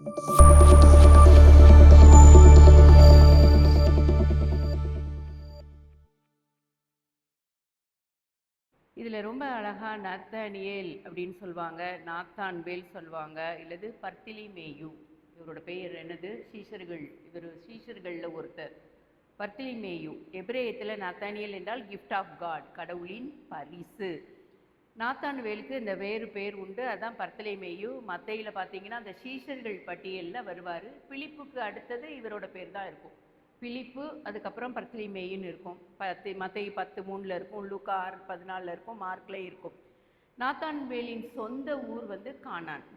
இதில் ரொம்ப அழகாக நத்தனியேல் அப்படின்னு சொல்லுவாங்க, நாத்தான்வேல் சொல்லுவாங்க, இல்லது பர்த்திலிமேயு. இவரோட பெயர் என்னது? இவர் சீஷர்களில் ஒருத்தர். பர்த்திலிமேயு எபிரேயத்தில் நத்தானியேல் என்றால் கிஃப்ட் ஆஃப் காட், கடவுளின் பரிசு. நாத்தான்வேலுக்கு இந்த வேறு பேர் உண்டு, அதுதான் பர்த்திலிமேயு. மத்தையில் பார்த்தீங்கன்னா அந்த சீஷர்கள் பட்டியலில் வருவார். பிலிப்புக்கு அடுத்தது இவரோட பேர் தான் இருக்கும். பிலிப்பு, அதுக்கப்புறம் பர்த்திலிமேயுன்னு இருக்கும். மத்தேயு 10:3 இருக்கும், லூக்கா 6:14 இருக்கும், மார்க்ல இருக்கும். நாத்தான்வேலின் சொந்த ஊர் வந்து கானான்.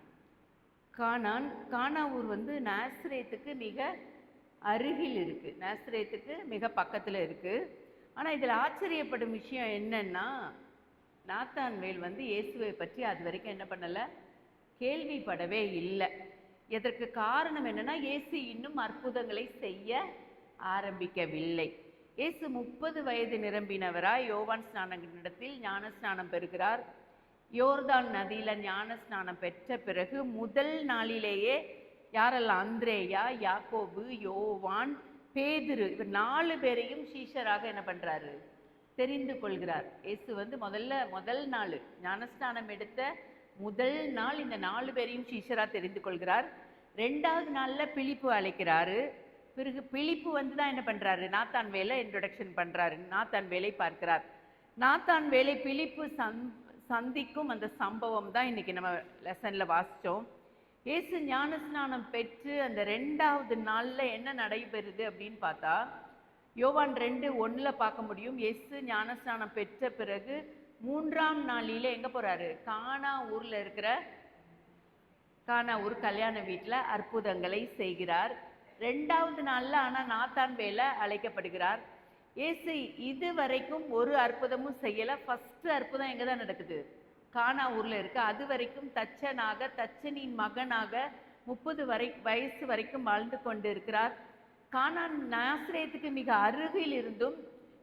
கானா ஊர் வந்து நாசரேத்துக்கு மிக அருகில் இருக்குது, நாசரேத்துக்கு மிக பக்கத்தில் இருக்குது. ஆனால் இதில் ஆச்சரியப்படும் விஷயம் என்னன்னா, நாத்தான்வேல் வந்து இயேசுவை பற்றி அது வரைக்கும் என்ன பண்ணலை, கேள்விப்படவே இல்லை. இதற்கு காரணம் என்னன்னா, இயேசு இன்னும் அற்புதங்களை செய்ய ஆரம்பிக்கவில்லை. இயேசு 30 வயது நிரம்பினவராய் யோவான் ஸ்நானனிடத்தில் ஞான ஸ்நானம் பெறுகிறார். யோர்தான் நதியில ஞான ஸ்நானம் பெற்ற பிறகு முதல் நாளிலேயே யாரெல்லாம்? அந்திரேயா, யாக்கோபு, யோவான், பேதுரு, இவர் 4 பேரையும் சீஷராக என்ன பண்றாரு? தெரிந்து கொள்கிறார். இயேசு வந்து முதல் நாள் ஞானஸ்நானம் எடுத்த முதல் நாள் இந்த 4 பேரையும் சீஷரா தெரிந்து கொள்கிறார். 2வது நாளில் பிலிப்பு அழைக்கிறாரு. பிறகு பிலிப்பு வந்து தான் என்ன பண்ணுறாரு? நாத்தான்வேலை இன்ட்ரொடக்ஷன் பண்ணுறாரு, நாத்தான்வேலை பார்க்கிறார். நாத்தான்வேலை பிலிப்பு சந்திக்கும் அந்த சம்பவம் தான் இன்றைக்கி நம்ம லெசனில் வாசித்தோம். இயேசு ஞானஸ்நானம் பெற்று அந்த 2வது நாளில் என்ன நடைபெறுது அப்படின்னு பார்த்தா, யோவான் 2:1 பார்க்க முடியும். இயேசு ஞானஸ்நானம் பெற்ற பிறகு 3ஆம் நாளில் எங்கே போகிறாரு? கானா ஊர் கல்யாண வீட்டில் அற்புதங்களை செய்கிறார். 2வது நாளில் ஆனால் நாத்தான்வேலை அழைக்கப்படுகிறார். இயேசு இதுவரைக்கும் ஒரு அற்புதமும் செய்யலை. ஃபஸ்ட்டு அற்புதம் எங்கே தான் நடக்குது? கானா ஊரில் இருக்குது. அது வரைக்கும் தச்சனின் மகனாக 30 வயசு வரைக்கும் வாழ்ந்து கொண்டு இருக்கிறார். கானான் நாசரேத்துக்கு மிக அருகில் இருந்தும்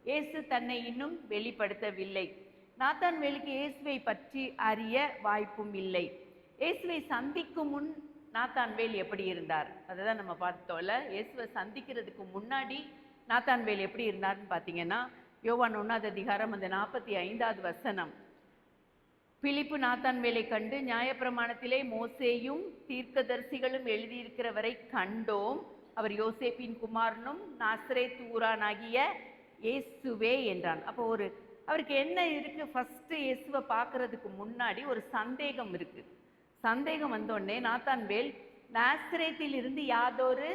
இயேசு தன்னை இன்னும் வெளிப்படுத்தவில்லை. நாத்தான்வேலுக்கு இயேசுவை பற்றி அறிய வாய்ப்பும் இல்லை. இயேசுவை சந்திக்கும் முன் நாத்தான்வேல் எப்படி இருந்தார்? அதை தான் நம்ம பார்த்தோம்ல. இயேசுவை சந்திக்கிறதுக்கு முன்னாடி நாத்தான்வேல் எப்படி இருந்தார்னு பார்த்தீங்கன்னா, யோவான் 1ஆவது அதிகாரம் அந்த 45வது வசனம். பிலிப்பு நாத்தான்வேலை கண்டு, நியாயப்பிரமாணத்திலே மோசேயும் தீர்க்கதரிசிகளும் எழுதியிருக்கிறவரை கண்டோம், அவர் யோசேப்பின் குமாரனும் நாசரேத் ஊரானாகிய இயேசுவே என்றான். அப்போ அவருக்கு என்ன இருக்குது? ஃபஸ்ட்டு இயேசுவை பார்க்கறதுக்கு முன்னாடி ஒரு சந்தேகம் இருக்குது. சந்தேகம் வந்தோடனே நாத்தான்வேல், நாசரேத்தில் இருந்து யாதொரு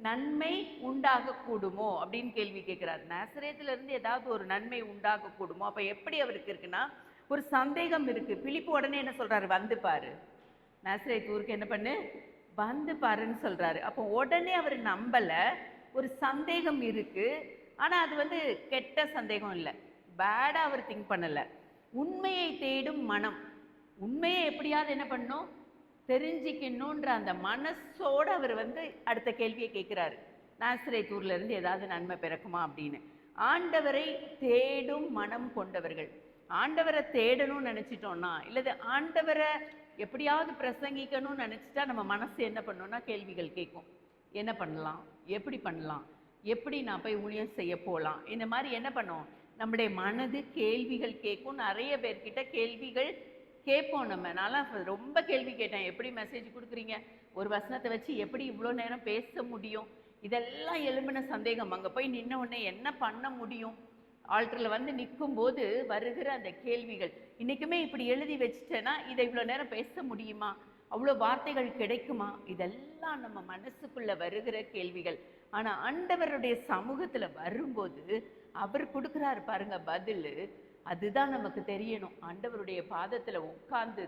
நன்மை உண்டாகக்கூடுமோ அப்படின்னு கேள்வி கேட்கிறார். நாசரேத்திலிருந்து ஏதாவது ஒரு நன்மை உண்டாகக்கூடுமோ? அப்போ எப்படி அவருக்கு இருக்குன்னா, ஒரு சந்தேகம் இருக்கு. பிலிப்பு உடனே என்ன சொல்றாரு? வந்து பாரு, நாசரேத் ஊருக்கு என்ன பண்ணு, வந்து பாருன்னு சொல்றாரு. அப்போ உடனே அவர் நம்பல, ஒரு சந்தேகம் இருக்கு. ஆனா அது வந்து கெட்ட சந்தேகம் இல்லை, பேடா அவர் திங்க் பண்ணல. உண்மையை தேடும் மனம், உண்மையை எப்படியாவது என்ன பண்ணணும், தெரிஞ்சிக்கணுன்ற அந்த மனசோட அவர் வந்து அடுத்த கேள்வியை கேட்குறாரு. நாசரேத் ஊர்ல இருந்து ஏதாவது நன்மை பிறக்குமா அப்படின்னு. ஆண்டவரை தேடும் மனம் கொண்டவர்கள், ஆண்டவரை தேடணும்னு நினச்சிட்டோம்னா, இல்லது ஆண்டவரை எப்படியாவது பிரசங்கிக்கணும்னு நினச்சிட்டா நம்ம மனசு என்ன பண்ணோம்னா கேள்விகள் கேட்கும். என்ன பண்ணலாம், எப்படி பண்ணலாம், எப்படி நான் போய் ஊழியம் செய்ய போகலாம், இந்த மாதிரி என்ன பண்ணோம், நம்முடைய மனது கேள்விகள் கேட்கும். நிறைய பேர்கிட்ட கேள்விகள் கேட்போம் நம்ம. நான்லாம் ரொம்ப கேள்வி கேட்டேன். எப்படி மெசேஜ் கொடுக்குறீங்க, ஒரு வசனத்தை வச்சு எப்படி இவ்வளோ நேரம் பேச முடியும், இதெல்லாம் எழும்பின சந்தேகம். அங்கே போய் நின்ன உடனே என்ன பண்ண முடியும், ஆல்டரில் வந்து நிற்கும் போது வருகிற அந்த கேள்விகள். இன்றைக்குமே இப்படி எழுதி வச்சுட்டேன்னா இதை இவ்வளோ நேரம் பேச முடியுமா, அவ்வளோ வார்த்தைகள் கிடைக்குமா, இதெல்லாம் நம்ம மனசுக்குள்ளே வருகிற கேள்விகள். ஆனால் ஆண்டவருடைய சமூகத்தில் வரும்போது அவர் கொடுக்குறாரு பாருங்க பதில். அதுதான் நமக்கு தெரியணும். ஆண்டவருடைய பாதத்தில் உட்கார்ந்து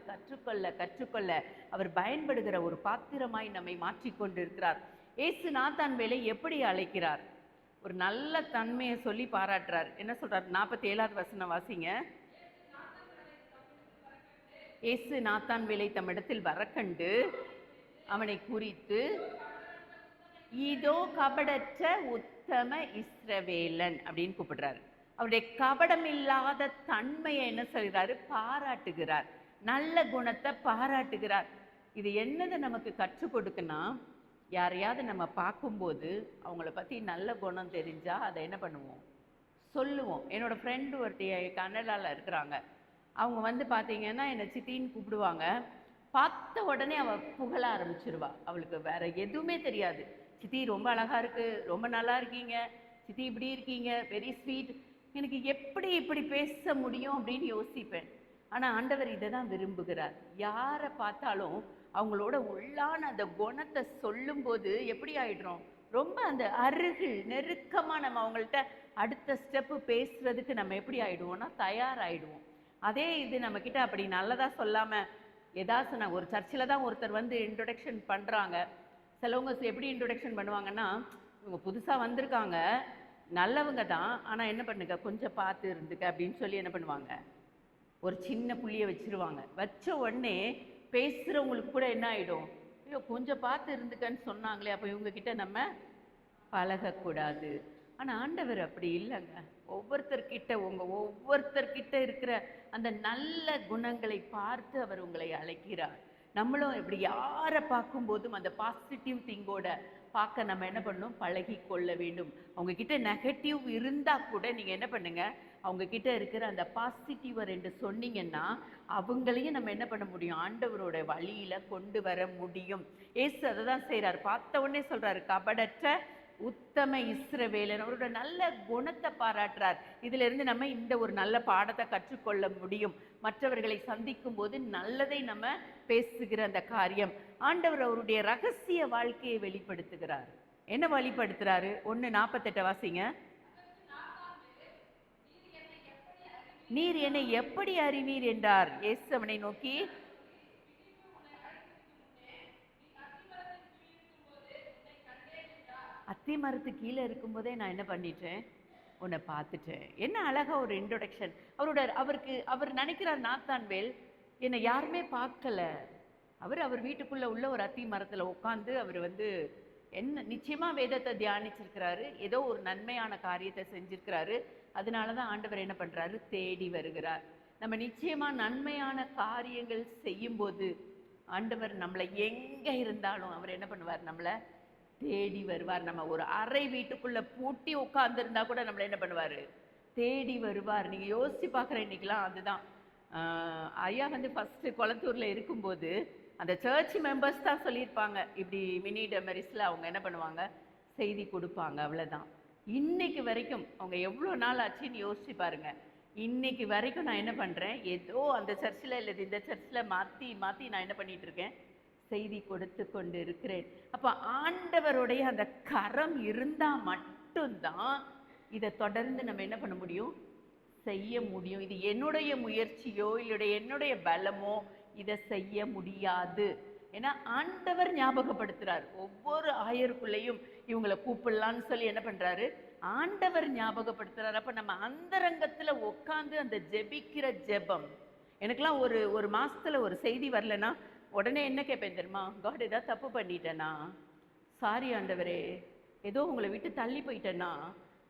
கற்றுக்கொள்ள அவர் பயன்படுகிற ஒரு பாத்திரமாய் நம்மை மாற்றிக்கொண்டு இருக்கிறார். இயேசு நாத்தான்வேலை எப்படி அழைக்கிறார்? ஒரு நல்ல தன்மையை சொல்லி பாராட்டுறார். என்ன சொல்றார்? 47வது வசனம் வாசிங்க. இயேசு நாத்தான்வேலை தம்மிடத்தில் வரக்கண்டு அவனை குறித்து, இதோ கபடற்ற உத்தம இஸ்ரவேலன் அப்படின்னு கூப்பிடுறாரு. அவருடைய கபடமில்லாத தன்மையை என்ன சொல்கிறாரு? பாராட்டுகிறார். நல்ல குணத்தை பாராட்டுகிறார். இது என்னதை நமக்கு கற்றுக் கொடுக்குன்னா, யாரையாவது நம்ம பார்க்கும்போது அவங்கள பற்றி நல்ல குணம் தெரிஞ்சால் அதை என்ன பண்ணுவோம், சொல்லுவோம். என்னோட ஃப்ரெண்டு ஒருத்தி கனடாவில் இருக்கிறாங்க. அவங்க வந்து பார்த்தீங்கன்னா என்னை சித்தின்னு கூப்பிடுவாங்க. பார்த்த உடனே அவள் புகழ ஆரம்பிச்சிருவா. அவளுக்கு வேற எதுவுமே தெரியாது. சித்தி ரொம்ப அழகா இருக்கு, ரொம்ப நல்லா இருக்கீங்க, சித்தி இப்படி இருக்கீங்க, வெரி ஸ்வீட். எனக்கு எப்படி இப்படி பேச முடியும் அப்படின்னு யோசிப்பேன். ஆனால் ஆண்டவர் இதை தான் விரும்புகிறார். யாரை பார்த்தாலும் அவங்களோட உள்ளான அந்த குணத்தை சொல்லும்போது எப்படி ஆயிடுறோம், ரொம்ப அந்த அருகில் நெருக்கமாக நம்ம அவங்கள்ட்ட அடுத்த ஸ்டெப்பு பேசுறதுக்கு நம்ம எப்படி ஆயிடுவோம்னா தயாராகிடுவோம். அதே இது நம்மக்கிட்ட அப்படி நல்லதாக சொல்லாமல் ஏதாச்சும் நான் ஒரு சர்ச்சில் தான் ஒருத்தர் வந்து இன்ட்ரொடக்ஷன் பண்ணுறாங்க. சிலவங்க எப்படி இன்ட்ரொடக்ஷன் பண்ணுவாங்கன்னா, இவங்க புதுசாக வந்திருக்காங்க, நல்லவங்க தான், ஆனால் என்ன பண்ணுங்க கொஞ்சம் பார்த்து இருந்துக்க அப்படின்னு சொல்லி என்ன பண்ணுவாங்க, ஒரு சின்ன புள்ளியை வச்சிருவாங்க. வச்ச உடனே பேசுகிறவங்களுக்கு கூட என்ன ஆகிடும், ஐயோ கொஞ்சம் பார்த்து இருந்துக்கன்னு சொன்னாங்களே, அப்போ இவங்கக்கிட்ட நம்ம பழகக்கூடாது. ஆனால் ஆண்டவர் அப்படி இல்லைங்க. ஒவ்வொருத்தர்கிட்ட இருக்கிற அந்த நல்ல குணங்களை பார்த்து அவர் உங்களை அழைக்கிறார். நம்மளும் இப்படி யாரை பார்க்கும்போதும் அந்த பாசிட்டிவ் திங்கோட பார்க்க நம்ம என்ன பண்ணணும், பழகி கொள்ள வேண்டும். அவங்கக்கிட்ட நெகட்டிவ் இருந்தால் கூட நீங்கள் என்ன பண்ணுங்க, அவங்கக்கிட்ட இருக்கிற அந்த பாசிட்டிவை ரெண்டு சொன்னீங்கன்னா அவங்களையும் நம்ம என்ன பண்ண முடியும், ஆண்டவரோட வழியில் கொண்டு வர முடியும். ஏசு அதை தான் செய்கிறார். பார்த்த உடனே சொல்கிறாரு, கபடற்ற உத்தம இஸ்ரவேலன். அவரோட நல்ல குணத்தை பாராட்டுறார். இதுல இருந்து நம்ம இந்த ஒரு நல்ல பாடத்தை கற்றுக்கொள்ள முடியும். மற்றவர்களை சந்திக்கும் போது நல்லதை நம்ம பேசுகிற அந்த காரியம். ஆண்டவர் அவருடைய ரகசிய வாழ்க்கையை வெளிப்படுத்துகிறார். என்ன வெளிப்படுத்துறாரு? 1:48 வாசிங்க. நீர் என்னை எப்படி அறிவீர் என்றார். இயேசு அவனை நோக்கி, அத்தி மரத்து கீழே இருக்கும்போதே நான் என்ன பண்ணிட்டேன், உன்னை பார்த்துட்டேன். என்ன அழகா ஒரு இன்ட்ரோடக்ஷன். அவர் நினைக்கிறார், நாத்தான்வேல் என்னை யாருமே பார்க்கல. அவர் வீட்டுக்குள்ள உள்ள ஒரு அத்தி மரத்துல உட்காந்து அவர் வந்து என்ன நிச்சயமா வேதத்தை தியானிச்சிருக்கிறாரு, ஏதோ ஒரு நன்மையான காரியத்தை செஞ்சிருக்கிறாரு. அதனாலதான் ஆண்டவர் என்ன பண்றாரு, தேடி வருகிறார். நம்ம நிச்சயமா நன்மையான காரியங்கள் செய்யும் போது ஆண்டவர் நம்மளை எங்க இருந்தாலும் அவர் என்ன பண்ணுவார், நம்மளை தேடி வருவார். நம்ம ஒரு அறை வீட்டுக்குள்ள பூட்டி உட்கார்ந்துருந்தா கூட நம்மளை என்ன பண்ணுவார், தேடி வருவார். நீங்க யோசிச்சு பார்க்குற இன்னைக்கெல்லாம் அதுதான். ஐயா வந்து ஃபர்ஸ்ட் கொளத்தூர்ல இருக்கும்போது அந்த சர்ச் மெம்பர்ஸ் தான் சொல்லியிருப்பாங்க, இப்படி மினி டெமரிஸ்ல அவங்க என்ன பண்ணுவாங்க, செய்தி கொடுப்பாங்க, அவ்வளோதான். இன்னைக்கு வரைக்கும் அவங்க எவ்வளோ நாள் ஆச்சுன்னு யோசிச்சு பாருங்க. இன்னைக்கு வரைக்கும் நான் என்ன பண்ணுறேன், ஏதோ அந்த சர்ச்சில் இல்லை இந்த சர்ச்சில் மாற்றி மாற்றி நான் என்ன பண்ணிட்டு இருக்கேன், செய்தி கொடுத்து கொண்டு இருக்கிறேன். அப்போ ஆண்டவருடைய அந்த கரம் இருந்தால் மட்டும்தான் இதை தொடர்ந்து நம்ம என்ன பண்ண முடியும், செய்ய முடியும். இது என்னுடைய முயற்சியோ இல்லை என்னுடைய பலமோ இதை செய்ய முடியாது. ஏன்னா ஆண்டவர் ஞாபகப்படுத்துறார். ஒவ்வொரு ஆயருக்குள்ளேயும் இவங்களை கூப்பிடலான்னு சொல்லி என்ன பண்றாரு, ஆண்டவர் ஞாபகப்படுத்துறாரு. அப்ப நம்ம அந்தரங்கத்துல உட்காந்து அந்த ஜெபிக்கிற ஜெபம். எனக்கெல்லாம் ஒரு மாசத்துல ஒரு செய்தி வரலன்னா உடனே என்ன கேட்பேன் தெரியுமா, காட் ஏதாவது தப்பு பண்ணிட்டேனா, சாரி ஆண்டவரே, ஏதோ உங்களை விட்டு தள்ளி போயிட்டேன்னா,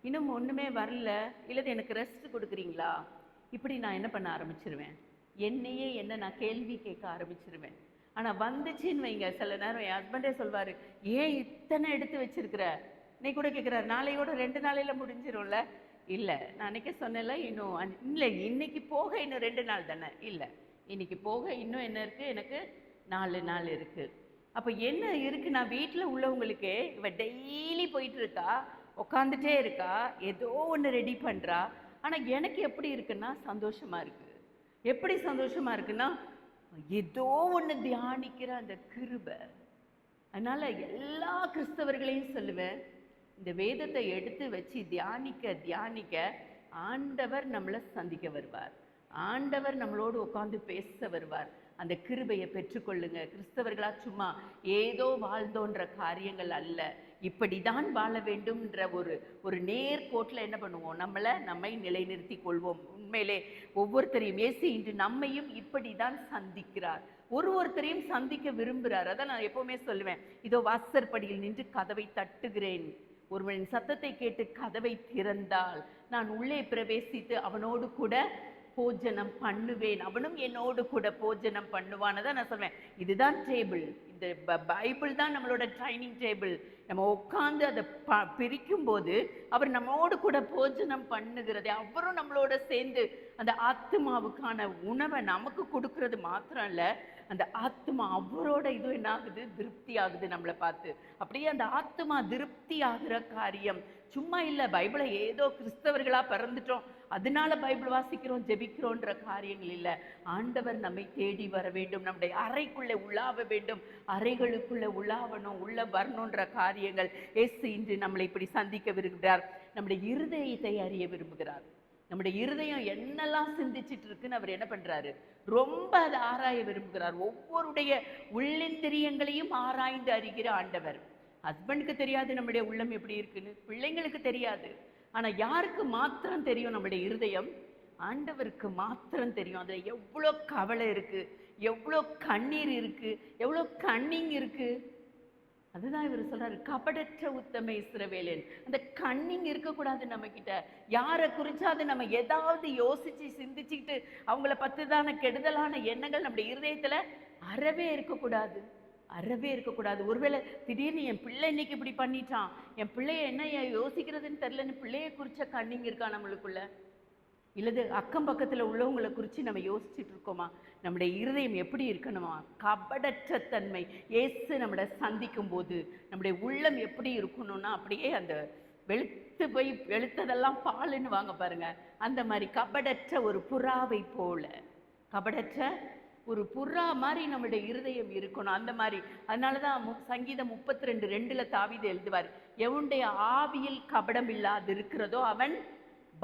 இன்னும் ஒன்றுமே வரல, இல்லது எனக்கு ரெஸ்ட் கொடுக்குறீங்களா, இப்படி நான் என்ன பண்ண ஆரம்பிச்சிருவேன், என்னையே நான் கேள்வி கேட்க ஆரம்பிச்சிருவேன். ஆனால் வந்துச்சுன்னு வைங்க, சில நேரம் என் ஹஸ்பண்டே சொல்வார், ஏன் இத்தனை எடுத்து வச்சிருக்கிற, இன்னைக்கு கூட கேட்குறாரு, நாளையோட 2 நாளையில் முடிஞ்சிடும்ல. இல்லை, நான் அன்றைக்கே சொன்னேன்ல, இன்னும் இல்லை இன்னைக்கு போக இன்னும் 2 நாள் தானே, இல்லை இன்னைக்கு போக இன்னும் என்ன இருக்குது, எனக்கு 4 நாள் இருக்குது. அப்போ என்ன இருக்குது, நான் வீட்டில் உள்ளவங்களுக்கே இவ டெய்லி போயிட்டு இருக்கா, உட்காந்துட்டே இருக்கா, ஏதோ ஒன்று ரெடி பண்ணுறா. ஆனால் எனக்கு எப்படி இருக்குன்னா சந்தோஷமாக இருக்குது. எப்படி சந்தோஷமாக இருக்குன்னா, ஏதோ ஒன்று தியானிக்கிற அந்த கிருபை. அதனால் எல்லா கிறிஸ்தவர்களையும் சொல்லுவேன், இந்த வேதத்தை எடுத்து வச்சு தியானிக்க தியானிக்க ஆண்டவர் நம்மளை சந்திக்க வருவார், ஆண்டவர் நம்மளோடு உட்காந்து பேச வருவார். அந்த கிருபையை பெற்றுக்கொள்ளுங்க. கிறிஸ்தவர்களா சும்மா ஏதோ வாழ்ந்தோன்ற காரியங்கள் அல்ல, இப்படிதான் வாழ வேண்டும்ன்ற ஒரு நேர்கோட்டில் என்ன பண்ணுவோம், நம்மை நிலைநிறுத்தி கொள்வோம். உண்மையிலே ஒவ்வொருத்தரையும் இயேசு இன்று நம்மையும் இப்படி தான் சந்திக்கிறார், ஒருத்தரையும் சந்திக்க விரும்புகிறார். அதான் நான் எப்பவுமே சொல்லுவேன், இதோ வாசற்படியில் நின்று கதவை தட்டுகிறேன், ஒருவனின் சத்தத்தை கேட்டு கதவை திறந்தால் நான் உள்ளே பிரவேசித்து அவனோடு கூட போஜனம் பண்ணுவேன், அவனும் என்னோடு கூட போஜனம் பண்ணுவான்னு நான் சொல்வேன். இதுதான் டேபிள். இந்த பைபிள் தான் நம்மளோட ட்ரைனிங் டேபிள். நம்ம உட்காந்து அதை பிரிக்கும் போது அவர் நம்மோடு கூட போஜனம் பண்ணுகிறது, அவரும் நம்மளோட சேர்ந்து அந்த ஆத்மாவுக்கான உணவை நமக்கு கொடுக்கறது மாத்திரம் இல்லை, அந்த ஆத்மா அவரோட இது என்ன ஆகுது, திருப்தி ஆகுது நம்மளை பார்த்து. அப்படியே அந்த ஆத்மா திருப்தி ஆகிற காரியம் சும்மா இல்லை. பைபிளை ஏதோ கிறிஸ்தவர்களா பிறந்துட்டோம் அதனால பைபிள் வாசிக்கிறோம் ஜெபிக்கிறோன்ற காரியங்கள் இல்லை. ஆண்டவர் நம்மை தேடி வர வேண்டும், நம்முடைய அறைக்குள்ளே உலாவ வேண்டும், அறைகளுக்குள்ளே உலாவணும், உள்ள வரணுன்ற காரியங்கள் இயேசு இன்று நம்மளை இப்படி சந்திக்க விரும்புகிறார். நம்முடைய இருதயத்தை அறிய விரும்புகிறார். நம்முடைய இருதயம் என்னெல்லாம் சிந்திச்சிட்டு இருக்குன்னு அவர் என்ன பண்றாரு, ரொம்ப அதை ஆராய விரும்புகிறார். ஒவ்வொருடைய உள்ளிந்திரியங்களையும் ஆராய்ந்து அறிகிற ஆண்டவர். ஹஸ்பண்டுக்கு தெரியாது நம்முடைய உள்ளம் எப்படி இருக்குன்னு, பிள்ளைங்களுக்கு தெரியாது. ஆனா யாருக்கு மாத்திரம் தெரியும் நம்முடைய இருதயம், ஆண்டவருக்கு மாத்திரம் தெரியும். அதுல எவ்வளோ கவலை இருக்கு, எவ்வளோ கண்ணீர் இருக்கு, எவ்வளோ கண்ணிங் இருக்கு. அதுதான் இவர் சொல்றாரு, கபடற்ற உத்தம இஸ்ரவேலன். அந்த கண்ணிங் இருக்கக்கூடாது நம்ம கிட்ட. யாரை குறிச்சாது நம்ம ஏதாவது யோசிச்சு சிந்திச்சுக்கிட்டு அவங்கள பத்துதான கெடுதலான எண்ணங்கள் நம்முடைய இருதயத்துல அறவே இருக்கக்கூடாது, அறவே இருக்கக்கூடாது. ஒருவேளை திடீர்னு என் பிள்ளை இன்னைக்கு இப்படி பண்ணிட்டான், என் பிள்ளைய என்ன யோசிக்கிறதுன்னு தெரியலன்னு பிள்ளைய குறிச்ச கண்ணிங் இருக்கா நம்மளுக்குள்ள? இல்லது அக்கம் பக்கத்துல உள்ளவங்களை குறித்து நம்ம யோசிச்சுட்டு இருக்கோமா? நம்முடைய இருதயம் எப்படி இருக்கணுமா? கபடற்ற தன்மை. இயேசு நம்மளை சந்திக்கும் போது நம்முடைய உள்ளம் எப்படி இருக்கணும்னா, அப்படியே அந்த வெளுத்து போய் வெளுத்ததெல்லாம் பாலுன்னு வாங்க பாருங்க, அந்த மாதிரி கபடற்ற ஒரு புறாவை போல, கபடற்ற ஒரு புறா மாதிரி நம்முடைய இருதயம் இருக்கணும். அந்த மாதிரி. அதனாலதான் சங்கீதம் 32:2 தாவீது எழுதுவார், எவனுடைய ஆவியில் கபடம் இல்லாது இருக்கிறதோ அவன்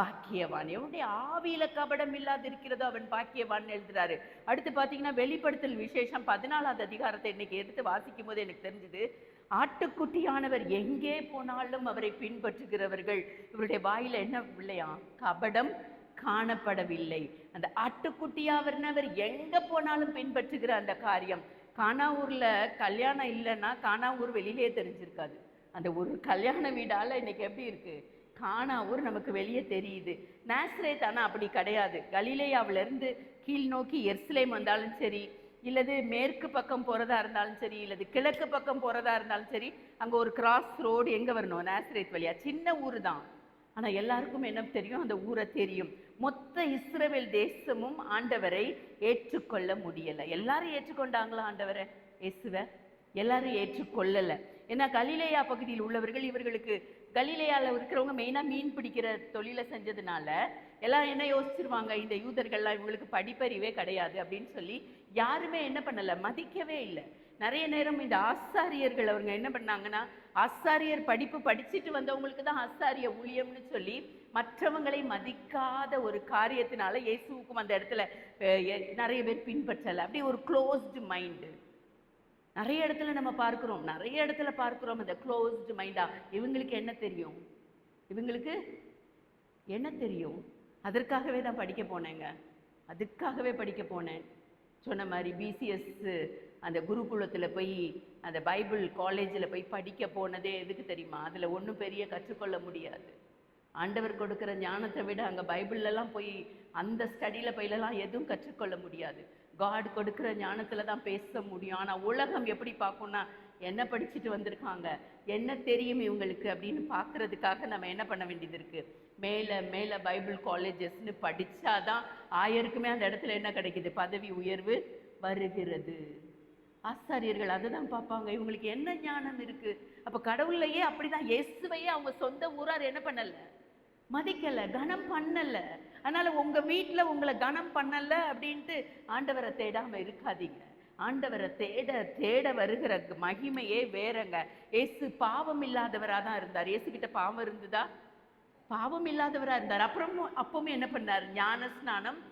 பாக்கியவான். எவனுடைய ஆவியில கபடம் இல்லாது இருக்கிறதோ அவன் பாக்கியவான் எழுதுறாரு. அடுத்து பாத்தீங்கன்னா வெளிப்படுத்தல் விசேஷம் 14வது அதிகாரத்தை இன்னைக்கு எடுத்து வாசிக்கும் போது எனக்கு தெரிஞ்சது, ஆட்டுக்குட்டியானவர் எங்கே போனாலும் அவரை பின்பற்றுகிறவர்கள் இவருடைய வாயில என்ன இல்லையா, கபடம் காணப்படவில்லை. அந்த ஆட்டுக்குட்டியாவர்னவர் எங்க போனாலும் பின்பற்றுகிற அந்த காரியம். கானாவூர்ல கல்யாணம் இல்லைன்னா கானாவூர் வெளியிலே தெரிஞ்சிருக்காது. அந்த ஒரு கல்யாண வீடால இன்னைக்கு எப்படி இருக்கு, கானாவூர் நமக்கு வெளியே தெரியுது. நாசரேத் ஆனா அப்படி கிடையாது. கலிலேயாவில இருந்து கீழ் நோக்கி எருசலேம் வந்தாலும் சரி, இல்லது மேற்கு பக்கம் போறதா இருந்தாலும் சரி, இல்லது கிழக்கு பக்கம் போறதா இருந்தாலும் சரி, அங்க ஒரு கிராஸ் ரோடு எங்க வரணும், நாசரேத் வழியா. சின்ன ஊர் தான், ஆனா எல்லாருக்கும் என்ன தெரியும், அந்த ஊரை தெரியும். மொத்த இஸ்ரவேல் தேசமும் ஆண்டவரை ஏற்றுக்கொள்ள முடியல. எல்லாரும் ஏற்றுக்கொண்டாங்களா ஆண்டவரை, இயேசுவை? எல்லாரும் ஏற்றுக்கொள்ளல. ஏன்னா கலிலேயா பகுதியில் உள்ளவர்கள், இவர்களுக்கு கலிலேயால இருக்கிறவங்க மெயினா மீன் பிடிக்கிற தொழிலை செஞ்சதுனால எல்லாம் என்ன யோசிச்சிருவாங்க, இந்த யூதர்கள்லாம் இவங்களுக்கு படிப்பறிவே கிடையாது அப்படின்னு சொல்லி யாருமே என்ன பண்ணல, மதிக்கவே இல்லை. நிறைய நேரம் இந்த ஆசாரியர்கள் அவங்க என்ன பண்ணாங்கன்னா, ஆசாரியர் படிப்பு படிச்சுட்டு வந்தவங்களுக்கு தான் ஆசாரிய ஊழியம்னு சொல்லி மற்றவங்களை மதிக்காத ஒரு காரியத்தினால இயேசுவுக்கும் அந்த இடத்துல நிறைய பேர் பின்பற்றலை. அப்படி ஒரு க்ளோஸ்டு மைண்டு நிறைய இடத்துல நம்ம பார்க்கிறோம், நிறைய இடத்துல பார்க்கிறோம். இந்த க்ளோஸ்டு மைண்டா, இவங்களுக்கு என்ன தெரியும், இவங்களுக்கு என்ன தெரியும்? அதற்காகவே தான் படிக்க போனேங்க, அதுக்காகவே படிக்க போனேன். சொன்ன மாதிரி பிசிஎஸ் அந்த குருகுலத்தில் போய் அந்த பைபிள் காலேஜில் போய் படிக்க போனதே எதுக்கு தெரியுமா? அதில் ஒன்றும் பெரிய கற்றுக்கொள்ள முடியாது. ஆண்டவர் கொடுக்குற ஞானத்தை விட அங்கே பைபிள்லாம் போய் அந்த ஸ்டடியில் போயிலலாம் எதுவும் கற்றுக்கொள்ள முடியாது. காட் கொடுக்குற ஞானத்தில் தான் பேச முடியும். ஆனால் உலகம் எப்படி பார்க்கும்னா, என்ன படிச்சுட்டு வந்திருக்காங்க, என்ன தெரியும் இவங்களுக்கு அப்படின்னு பார்க்கறதுக்காக நம்ம என்ன பண்ண வேண்டியது இருக்குது, மேலே மேலே பைபிள் காலேஜஸ்ன்னு படித்தாதான் ஆயருக்குமே அந்த இடத்துல என்ன கிடைக்குது, பதவி உயர்வு வருகிறது. ஆசாரியர்கள் அதை தான் பார்ப்பாங்க, இவங்களுக்கு என்ன ஞானம் இருக்குது. அப்போ கடவுளையே அப்படிதான், இயேசுவையே அவங்க சொந்த ஊரார் என்ன பண்ணலை, மதிக்கலை, கனம் பண்ணலை. அதனால உங்க வீட்டில் உங்களை கனம் பண்ணலை அப்படின்ட்டு ஆண்டவரை தேடாமல் இருக்காதீங்க. ஆண்டவரை தேட தேட வருகிற மகிமையே வேறங்க. இயேசு பாவம் இல்லாதவராக தான் இருந்தார். இயேசு கிட்ட பாவம் இருந்ததா? பாவம் இல்லாதவராக இருந்தார். அப்பவும் என்ன பண்ணார், ஞான ஸ்நானம்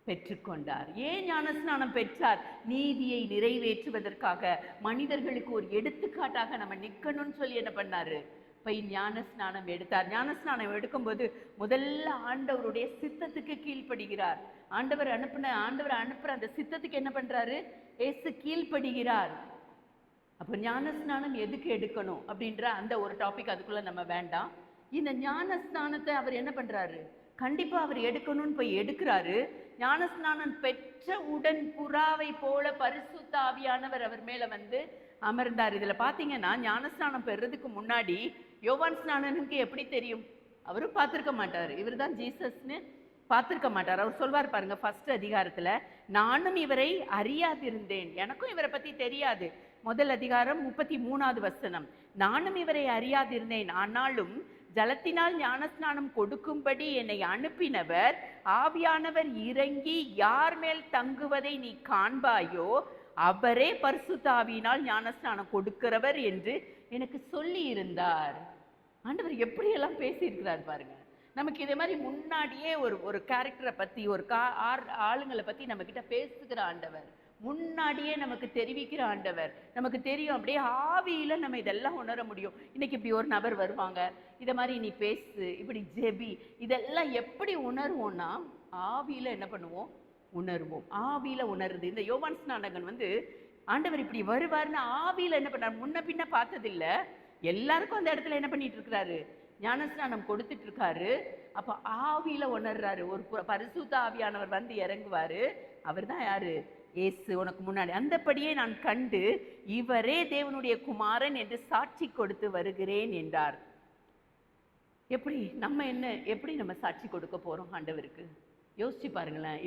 பெற்றுக்கொண்டார். ஏன் ஞான ஸ்நானம் பெற்றார்? நீதியை நிறைவேற்றுவதற்காக, மனிதர்களுக்கு ஒரு எடுத்துக்காட்டாக நம்ம நிற்கணும்னு சொல்லி என்ன பண்ணாரு, போய் ஞான ஸ்நானம் எடுத்தார். ஞான ஸ்நானம் எடுக்கும்போது முதல்ல ஆண்டவருடைய சித்தத்துக்கு கீழ்ப்படுகிறார். ஆண்டவர் அனுப்புற அந்த சித்தத்துக்கு என்ன பண்றாரு, இயேசு கீழ்ப்படுகிறார். அப்போ ஞான ஸ்நானம் எதுக்கு எடுக்கணும் அப்படின்ற அந்த ஒரு டாபிக் அதுக்குள்ள நம்ம வேண்டாம். இந்த ஞான ஸ்நானத்தை அவர் என்ன பண்றாரு, கண்டிப்பா அவர் எடுக்கணும்னு போய் எடுக்கிறாரு. ஞானஸ்நானம் பெற்ற உடன் புறாவை போல பரிசுத்த ஆவியானவர் அவர் மேல வந்து அமர்ந்தார். இதுல பாத்தீங்கன்னா ஞானஸ்நானம் பெறதுக்கு முன்னாடி யோவான் ஸ்நானனுக்கு எப்படி தெரியும்? அவரும் பார்த்திருக்க மாட்டார். இவர் தான் ஜீசஸ்ன்னு பார்த்திருக்க மாட்டார். அவர் சொல்வார் பாருங்க, ஃபர்ஸ்ட் அதிகாரத்துல, நானும் இவரை அறியாதிருந்தேன், எனக்கும் இவரை பத்தி தெரியாது. முதல் அதிகாரம் 33வது வசனம், நானும் இவரை அறியாதிருந்தேன், ஆனாலும் ஜலத்தினால் ஞானஸ்நானம் கொடுக்கும்படி என்னை அனுப்பினவர் ஆவியானவர் இறங்கி யார் மேல் தங்குவதை நீ காண்பாயோ அவரே பரிசுத்த ஆவியினால் ஞானஸ்நானம் கொடுக்கிறவர் என்று எனக்கு சொல்லி இருந்தார். ஆண்டவர் எப்படியெல்லாம் பேசியிருக்கிறார் பாருங்க. நமக்கு இதே மாதிரி முன்னாடியே ஒரு கேரக்டரை பத்தி, ஒரு ஆளுங்களை பத்தி நம்ம கிட்ட பேசுகிற ஆண்டவர், முன்னாடியே நமக்கு தெரிவிக்கிற ஆண்டவர். நமக்கு தெரியும், அப்படியே ஆவியில நம்ம இதெல்லாம் உணர முடியும். இன்னைக்கு இப்படி ஒரு நபர் வருவாங்க, இதை மாதிரி நீ பேசு, இப்படி ஜெபி, இதெல்லாம் எப்படி உணர்வோம்னா ஆவியில என்ன பண்ணுவோம்? உணர்வோம். ஆவியில உணருது. இந்த யோவான் ஸ்நானகன் வந்து ஆண்டவர் இப்படி வருவார்னு ஆவியில என்ன பண்ணார்? முன்ன பின்ன பார்த்ததில்ல. எல்லாருக்கும் அந்த இடத்துல என்ன பண்ணிட்டு இருக்கிறாரு? ஞானஸ்நானம் கொடுத்துட்டு இருக்காரு. அப்ப ஆவியில உணர்றாரு. ஒரு பரிசுத்த ஆவியானவர் வந்து இறங்குவாரு. அவர் தான் யாரு? இயேசு. உனக்கு முன்னாடி அந்தபடியே நான் கண்டு இவரே தேவனுடைய குமாரன் என்று சாட்சி கொடுத்து வருகிறேன் என்றார். எப்படி நம்ம சாட்சி கொடுக்க போறோம் ஆண்டவருக்கு? யோசிச்சு பாருங்களேன்.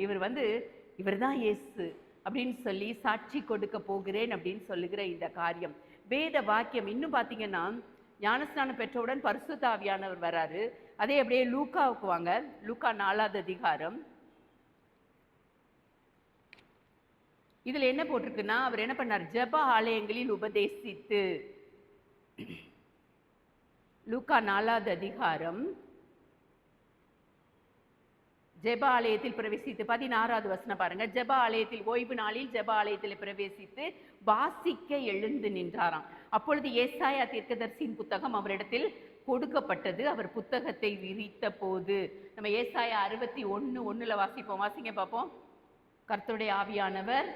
இவர் தான் இயேசு அப்படின்னு சொல்லி சாட்சி கொடுக்க போகிறேன் அப்படின்னு சொல்லுகிற இந்த காரியம், வேத வாக்கியம். இன்னும் பார்த்தீங்கன்னா, ஞானஸ்நானம் பெற்றவுடன் பரிசுத்த ஆவியானவர் வராரு. அதே அப்படியே லூக்காவுக்கு வாங்க. லூக்கா 4வது அதிகாரம். இதுல என்ன போட்டிருக்குன்னா, அவர் என்ன பண்ணார்? ஜெப ஆலயங்களில் உபதேசித்து. லூக்கா 4வது அதிகாரம், ஜெப ஆலயத்தில் பிரவேசித்து 16வது வசனம் பாருங்க. ஜெப ஆலயத்தில் ஓய்வு நாளில் ஜெப ஆலயத்தில் பிரவேசித்து வாசிக்க எழுந்து நின்றாராம். அப்பொழுது ஏசாயா தீர்க்கதரிசியின் புத்தகம் அவரிடத்தில் கொடுக்கப்பட்டது. அவர் புத்தகத்தை விரித்த போது, நம்ம ஏசாயா 61:1 வாசிப்போம். வாசிங்க பார்ப்போம். கர்த்தருடைய ஆவியானவர்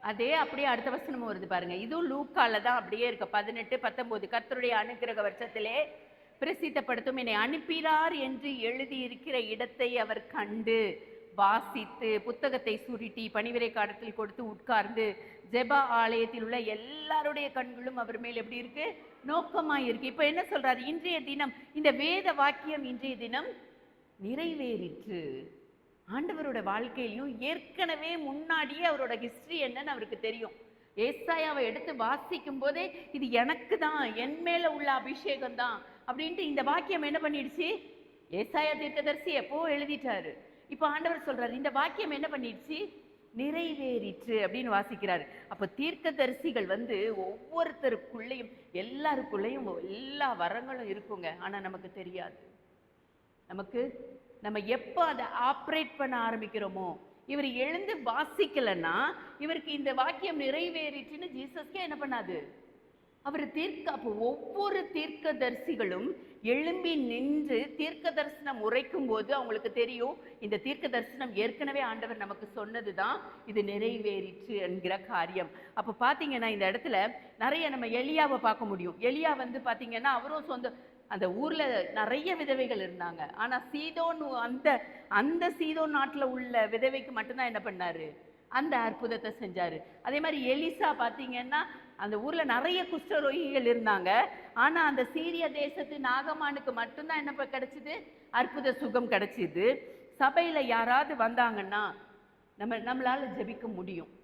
அதே அப்படியே அடுத்த வசனமும் வருது பாருங்க. இதுவும் லூக்கால தான் அப்படியே இருக்கு. 18-19, கர்த்தருடைய அனுக்கிரக வருஷத்திலே பிரசித்தப்படுத்தும் என்னை அனுப்பினார் என்று எழுதியிருக்கிற இடத்தை அவர் கண்டு வாசித்து புத்தகத்தை சுருட்டி பணிவிரை காலத்தில் கொடுத்து உட்கார்ந்து ஜெப ஆலயத்தில் உள்ள எல்லாருடைய கண்களும் அவர் மேல் எப்படி இருக்கு? நோக்கமாய் இருக்கு. இப்ப என்ன சொல்றாரு? இன்றைய தினம் இந்த வேத வாக்கியம் இன்றைய தினம் நிறைவேறிற்று. ஆண்டவரோட வாழ்க்கையிலையும் ஏற்கனவே முன்னாடியே அவரோட ஹிஸ்டரி என்னன்னு அவருக்கு தெரியும். ஏசாயாவை எடுத்து வாசிக்கும் போதே இது எனக்கு தான், என் மேல உள்ள அபிஷேகம் தான் அப்படின்ட்டு இந்த வாக்கியம் என்ன பண்ணிடுச்சு? ஏசாயா தீர்க்கதரிசி எப்போ எழுதிட்டாரு. இப்ப ஆண்டவர் சொல்றாரு, இந்த வாக்கியம் என்ன பண்ணிடுச்சு? நிறைவேறிற்று அப்படின்னு வாசிக்கிறாரு. அப்ப தீர்க்கதரிசிகள் ஒவ்வொருத்தருக்குள்ளேயும் எல்லாருக்குள்ளேயும் எல்லா வரங்களும் இருக்குங்க. ஆனா நமக்கு தெரியாது. நம்ம எப்போ அதை ஆப்ரேட் பண்ண ஆரம்பிக்கிறோமோ, இவர் எழுந்து வாசிக்கலன்னா இவருக்கு இந்த வாக்கியம் நிறைவேறிச்சுன்னு ஜீசஸ்கே என்ன பண்ணாது? அப்போ ஒவ்வொரு தீர்க்கதரிசிகளும் எழும்பி நின்று தீர்க்க தரிசனம் உரைக்கும் போது அவங்களுக்கு தெரியும், இந்த தீர்க்க தரிசனம் ஏற்கனவே ஆண்டவர் நமக்கு சொன்னதுதான், இது நிறைவேறிற்று என்கிற காரியம். அப்போ பார்த்தீங்கன்னா இந்த இடத்துல நிறைய நம்ம எலியாவை பார்க்க முடியும். எலியா பார்த்தீங்கன்னா அவரும் அந்த ஊர்ல நிறைய விதவைகள் இருந்தாங்க. ஆனா சீதோன் அந்த சீதோன் நாட்டுல உள்ள விதவைக்கு மட்டும்தான் என்ன பண்ணாரு? அந்த அற்புதத்தை செஞ்சாரு. அதே மாதிரி எலிசா பார்த்தீங்கன்னா அந்த ஊர்ல நிறைய குஷ்டரோகிகள் இருந்தாங்க. ஆனா அந்த சீரிய தேசத்து நாகமானுக்கு மட்டும்தான் என்ன கிடைச்சது? அற்புத சுகம் கிடைச்சிது. சபையில யாராவது வந்தாங்கன்னா நம்மளால ஜெபிக்க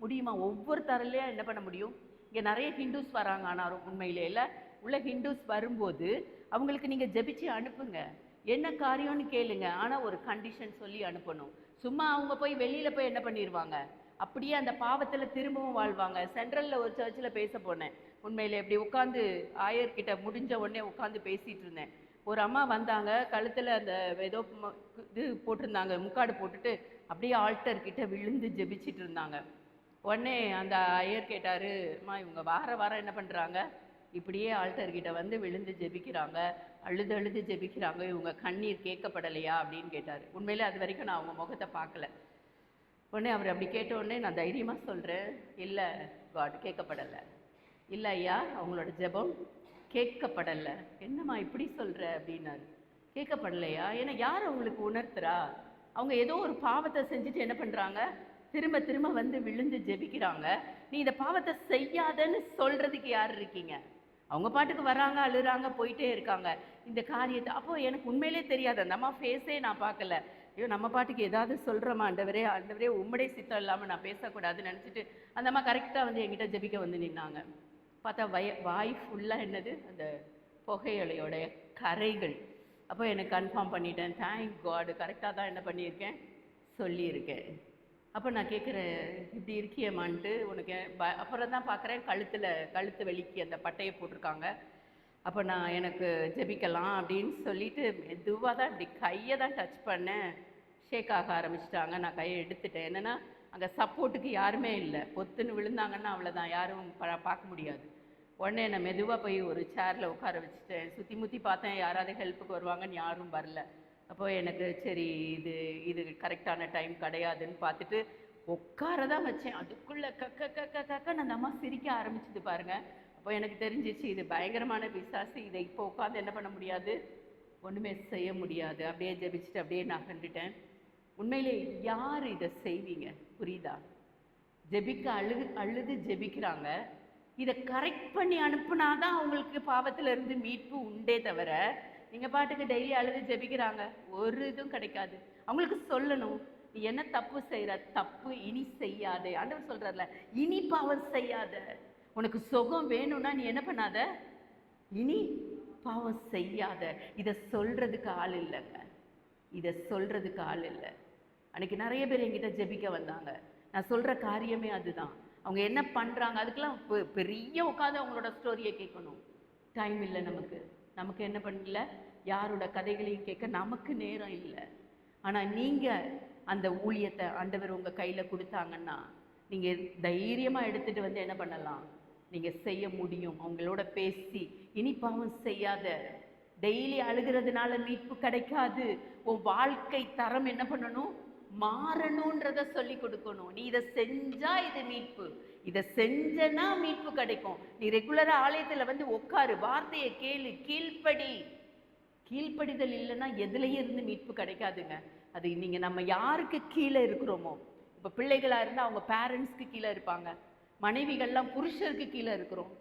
முடியுமா? ஒவ்வொரு தரலையா என்ன பண்ண முடியும்? இங்க நிறைய ஹிந்துஸ் வராங்க. ஆனாலும் உண்மையிலே இல்ல, உள்ள ஹிந்துஸ் வரும்போது அவங்களுக்கு நீங்க ஜெபிச்சு அனுப்புங்க, என்ன காரியம்னு கேளுங்க. ஆனா ஒரு கண்டிஷன் சொல்லி அனுப்பணும். சும்மா அவங்க போய் வெளியில போய் என்ன பண்ணிடுவாங்க? அப்படியே அந்த பாவத்துல திரும்பவும் வாழ்வாங்க. சென்ட்ரல்ல ஒரு சர்ச்சில் பேச போனேன். உண்மையில எப்படி உட்காந்து ஆயர்கிட்ட முடிஞ்ச உடனே உட்காந்து பேசிட்டு இருந்தேன். ஒரு அம்மா வந்தாங்க, கழுத்துல அந்த ஏதோ இது போட்டிருந்தாங்க, முக்காடு போட்டுட்டு அப்படியே ஆல்டர் கிட்ட விழுந்து ஜெபிச்சிட்டு இருந்தாங்க. உடனே அந்த ஐயர் கேட்டாரு, அம்மா இவங்க வாரம் என்ன பண்றாங்க? இப்படியே ஆல்டர்கிட்ட வந்து விழுந்து ஜெபிக்கிறாங்க, அழுது அழுது ஜெபிக்கிறாங்க, இவங்க கண்ணீர் கேட்கப்படலையா அப்படின்னு கேட்டார். உண்மையிலே அது வரைக்கும் நான் அவங்க முகத்தை பார்க்கல. உடனே அவர் அப்படி கேட்ட உடனே நான் தைரியமாக சொல்கிறேன், இல்லை காட் கேட்கப்படலை, இல்லை ஐயா அவங்களோட ஜெபம் கேட்கப்படலை. என்னம்மா இப்படி சொல்கிற அப்படின்னாரு. கேட்கப்படலையா? ஏன்னா யார் அவங்களுக்கு உணர்த்துறா? அவங்க ஏதோ ஒரு பாவத்தை செஞ்சுட்டு என்ன பண்ணுறாங்க, திரும்ப திரும்ப வந்து விழுந்து ஜெபிக்கிறாங்க. நீ இந்த பாவத்தை செய்யாதன்னு சொல்கிறதுக்கு யார் இருக்கீங்க? அவங்க பாட்டுக்கு வராங்க, அழுறாங்க, போயிட்டே இருக்காங்க. இந்த காரியத்தை அப்போ எனக்கு உண்மையிலே தெரியாது, அந்த அம்மா ஃபேஸே நான் பார்க்கல. ஐயோ நம்ம பாட்டுக்கு ஏதாவது சொல்கிறோமா, ஆண்டவரே ஆண்டவரே உம்முடைய சித்தம் இல்லாமல் நான் பேசக்கூடாதுன்னு நினச்சிட்டு அந்த அம்மா கரெக்டாக வந்து என்கிட்ட ஜெபிக்க வந்து நின்னாங்க. பார்த்தா வாய் ஃபுல்லாக என்னது, அந்த புகையலையோடைய கரைகள். அப்போ எனக்கு கன்ஃபார்ம் பண்ணிட்டேன், தேங்க் காட் கரெக்டாக தான் என்ன பண்ணியிருக்கேன், சொல்லியிருக்கேன். அப்போ நான் கேட்குறேன், இப்படி இருக்கியம்மான்ட்டு. உனக்கு அப்புறம் தான் பார்க்குறேன் கழுத்து வெளிக்கு அந்த பட்டையை போட்டிருக்காங்க. அப்போ நான் எனக்கு ஜெபிக்கலாம் அப்படின்னு சொல்லிட்டு மெதுவாக தான் இப்படி கையை தான் டச் பண்ணேன். ஷேக் ஆக ஆரம்பிச்சிட்டாங்க. நான் கையை எடுத்துட்டேன். என்னென்னா அங்கே சப்போர்ட்டுக்கு யாருமே இல்லை. பொத்துன்னு விழுந்தாங்கன்னா அவ்வளோதான், யாரும் பார்க்க முடியாது. உடனே நான் மெதுவாக போய் ஒரு சேரில் உட்கார வச்சுட்டேன். சுற்றி முற்றி பார்த்தேன், யாராவது ஹெல்ப்புக்கு வருவாங்கன்னு யாரும் வரல. அப்போ எனக்கு சரி இது கரெக்டான டைம் கிடையாதுன்னு பார்த்துட்டு உட்கார தான் வச்சேன். அதுக்குள்ளே கக்க அந்த அம்மா சிரிக்க ஆரம்பிச்சுது பாருங்கள். அப்போ எனக்கு தெரிஞ்சிச்சு இது பயங்கரமான பிசாசு, இதை இப்போ உட்காந்து என்ன பண்ண முடியாது, ஒன்றுமே செய்ய முடியாது. அப்படியே ஜெபிச்சுட்டு அப்படியே நான் கண்டுட்டேன். உண்மையிலே யார் இதை செய்வீங்க? புரியுதா? ஜெபிக்க அழுது ஜெபிக்கிறாங்க. இதை கரெக்ட் பண்ணி அனுப்புனாதான் அவங்களுக்கு பாவத்திலிருந்து மீட்பு உண்டே தவிர நீங்கள் பாட்டுக்கு டெய்லி அழுது ஜெபிக்கிறாங்க, ஒரு இதுவும் கிடைக்காது. அவங்களுக்கு சொல்லணும், நீ என்ன தப்பு செய்கிற, தப்பு இனி செய்யாதே. ஆண்டவர் சொல்கிறார்ல, இனி பாவம் செய்யாத. உனக்கு சுகம் வேணும்னா நீ என்ன பண்ணாத, இனி பாவம் செய்யாத. இதை சொல்கிறதுக்கு ஆள் இல்லைங்க, இதை சொல்கிறதுக்கு ஆள் இல்லை. அன்றைக்கி நிறைய பேர் என்கிட்ட ஜெபிக்க வந்தாங்க. நான் சொல்கிற காரியமே அதுதான். அவங்க என்ன பண்ணுறாங்க அதுக்கெல்லாம் பெரிய உட்காந்து அவங்களோட ஸ்டோரியை கேட்கணும் டைம் இல்லை. நமக்கு என்ன பண்ணல, யாரோட கதைகளையும் கேட்க நமக்கு நேரம் இல்லை. ஆனால் நீங்கள் அந்த ஊழியத்தை ஆண்டவர் உங்கள் கையில் கொடுத்தாங்கன்னா நீங்கள் தைரியமாக எடுத்துகிட்டு வந்து என்ன பண்ணலாம், நீங்கள் செய்ய முடியும். அவங்களோட பேசி இனி பாவம் செய்யாத, டெய்லி அழுகிறதுனால மீட்பு கிடைக்காது. உன் வாழ்க்கை தரம் என்ன பண்ணணும், மாறணுன்றத சொல்லி கொடுக்கணும். நீ இதை செஞ்சா இது மீட்பு, இதை செஞ்சனா மீட்பு கிடைக்கும். நீ ரெகுலரா ஆலயத்துல வந்து உட்காரு, வார்த்தையை கேளு, கீழ்ப்படிதல் இல்லைன்னா எதுலயே இருந்து மீட்பு கிடைக்காதுங்க. அது நீங்க நம்ம யாருக்கு கீழே இருக்கிறோமோ, இப்ப பிள்ளைகளா இருந்தா அவங்க பேரண்ட்ஸ்க்கு கீழே இருப்பாங்க, மனைவிகள்லாம் புருஷருக்கு கீழே இருக்கிறோம்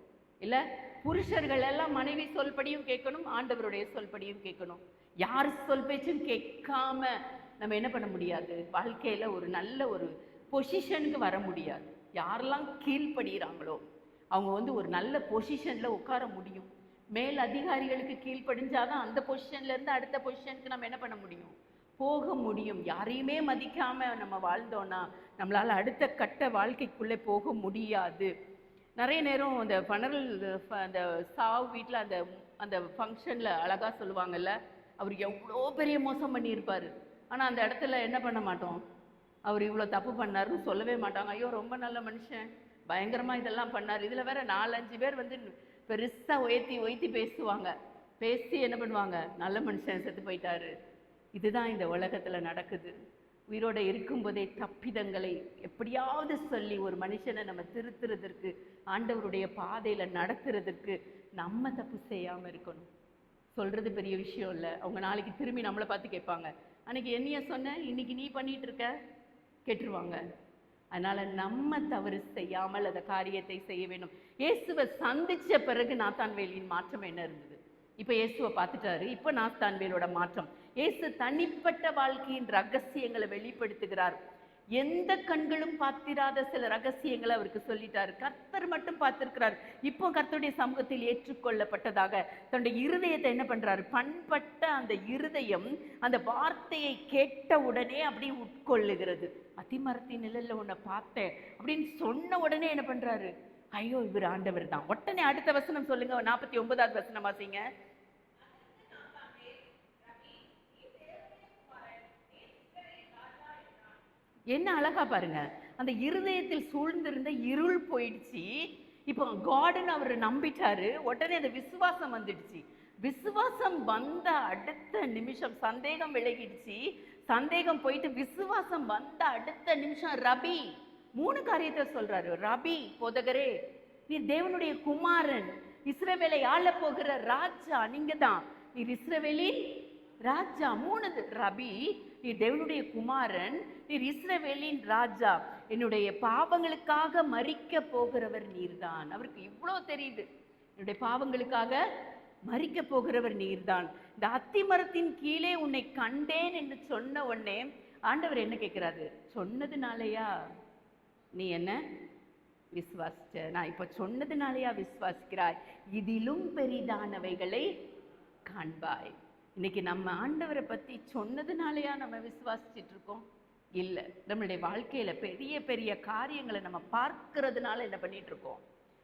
இல்ல, புருஷர்கள் எல்லாம் மனைவி சொல்படியும் கேட்கணும், ஆண்டவருடைய சொல்படியும் கேட்கணும். யார் சொல் பேச்சும் கேட்காம நம்ம என்ன பண்ண முடியாது, வாழ்க்கையில் ஒரு நல்ல ஒரு பொசிஷனுக்கு வர முடியாது. யாரெல்லாம் கீழ்ப்படுகிறாங்களோ அவங்க வந்து ஒரு நல்ல பொசிஷனில் உட்கார முடியும். மேல் அதிகாரிகளுக்கு கீழ்ப்படிஞ்சாதான் அந்த பொசிஷன்லேருந்து அடுத்த பொசிஷனுக்கு நம்ம என்ன பண்ண முடியும், போக முடியும். யாரையுமே மதிக்காமல் நம்ம வாழ்ந்தோன்னா நம்மளால் அடுத்த கட்ட வாழ்க்கைக்குள்ளே போக முடியாது. நிறைய நேரம் அந்த பனரல் அந்த சாவு வீட்டில் அந்த அந்த ஃபங்க்ஷனில் அழகாக சொல்லுவாங்கல்ல, அவர் எவ்வளோ பெரிய மோசம் பண்ணியிருப்பார். ஆனால் அந்த இடத்துல என்ன பண்ண மாட்டோம், அவர் இவ்வளோ தப்பு பண்ணாருன்னு சொல்லவே மாட்டாங்க. ஐயோ ரொம்ப நல்ல மனுஷன், பயங்கரமாக இதெல்லாம் பண்ணார். இதில் வேற 4-5 பேர் வந்து பெருசாக உயர்த்தி பேசுவாங்க. பேசி என்ன பண்ணுவாங்க, நல்ல மனுஷன் செத்து போயிட்டாரு. இதுதான் இந்த உலகத்தில் நடக்குது. உயிரோடு இருக்கும்போதே தப்பிதங்களை எப்படியாவது சொல்லி ஒரு மனுஷனை நம்ம திருத்துறதற்கு, ஆண்டவருடைய பாதையில் நடத்துறதுக்கு நம்ம தப்பு செய்யாமல் இருக்கணும். சொல்கிறது பெரிய விஷயம் இல்லை. அவங்க நாளைக்கு திரும்பி நம்மளை பார்த்து கேட்பாங்க, அன்றைக்கி என்னைய சொன்ன, இன்னைக்கு நீ பண்ணிகிட்டு இருக்க, கேட்டுருவாங்க. அதனால் நம்ம தவறு செய்யாமல் அந்த காரியத்தை செய்ய வேண்டும். இயேசுவை சந்தித்த பிறகு நாத்தான்வேலின் மாற்றம் என்ன இருந்தது? இப்போ இயேசுவை பார்த்துட்டாரு, இப்போ நாத்தான்வேலோட மாற்றம். இயேசு தனிப்பட்ட வாழ்க்கையின் ரகசியங்களை வெளிப்படுத்துகிறார். எந்த கண்களும் பார்த்திராத சில ரகசியங்களை அவருக்கு சொல்லிட்டாரு. கர்த்தர் மட்டும் பார்த்திருக்கிறார். இப்போ கர்த்தருடைய சமூகத்தில் ஏற்றுக்கொள்ளப்பட்டதாக தன்னுடைய இருதயத்தை என்ன பண்றாரு, பண்பட்ட அந்த இருதயம் அந்த வார்த்தையை கேட்ட உடனே அப்படி உட்கொள்ளுகிறது. அத்திமரத்தின் நிழல்ல உன்னை பார்த்தேன் அப்படின்னு சொன்ன உடனே என்ன பண்றாரு, ஐயோ இவர் ஆண்டவர் தான். உடனே அடுத்த வசனம் சொல்லுங்க, 49வது வசனம் வாசிங்க. என்ன அழகா பாருங்க, அந்த இருதயத்தில் சூழ்ந்திருந்த இருள் போயிடுச்சு. இப்போ காடுன்னு அவர் நம்பிட்டாரு. உடனே அந்த விசுவாசம் வந்துடுச்சு. விசுவாசம் வந்த அடுத்த நிமிஷம் சந்தேகம் விலகிடுச்சு. சந்தேகம் போயிட்டு விசுவாசம் வந்த அடுத்த நிமிஷம் ரபி 3 காரியத்தை சொல்றாரு. ரபி, போதகரே, நீ தேவனுடைய குமாரன், இஸ்ரவேலை ஆள போகிற ராஜா, நீங்க தான், நீர் இஸ்ரவேலின் ராஜா. 3 ரபி, நீ தேவனுடைய குமாரன், நீர் இஸ்ரவேலின் ராஜா, என்னுடைய பாவங்களுக்காக மரிக்க போகிறவர் நீர்தான். அவருக்கு இவ்வளோ தெரியுது, என்னுடைய பாவங்களுக்காக மரிக்க போகிறவர் நீர்தான். இந்த அத்தி மரத்தின் கீழே உன்னை கண்டேன் என்று சொன்ன உடனே ஆண்டவர் என்ன கேட்கிறாரு? சொன்னதுனாலயா நீ என்ன விசுவாசிச்ச? நான் இப்ப சொன்னதுனாலயா விசுவாசிக்கிறாய்? இதிலும் பெரிதானவைகளை காண்பாய். இன்னைக்கு நம்ம ஆண்டவரை பத்தி சொன்னதுனாலயா நம்ம விசுவாசிச்சுட்டு இருக்கோம்? இல்லை. நம்மளுடைய வாழ்க்கையில பெரிய பெரிய காரியங்களை நம்ம பார்க்கறதுனால என்ன பண்ணிட்டு இருக்கோம்?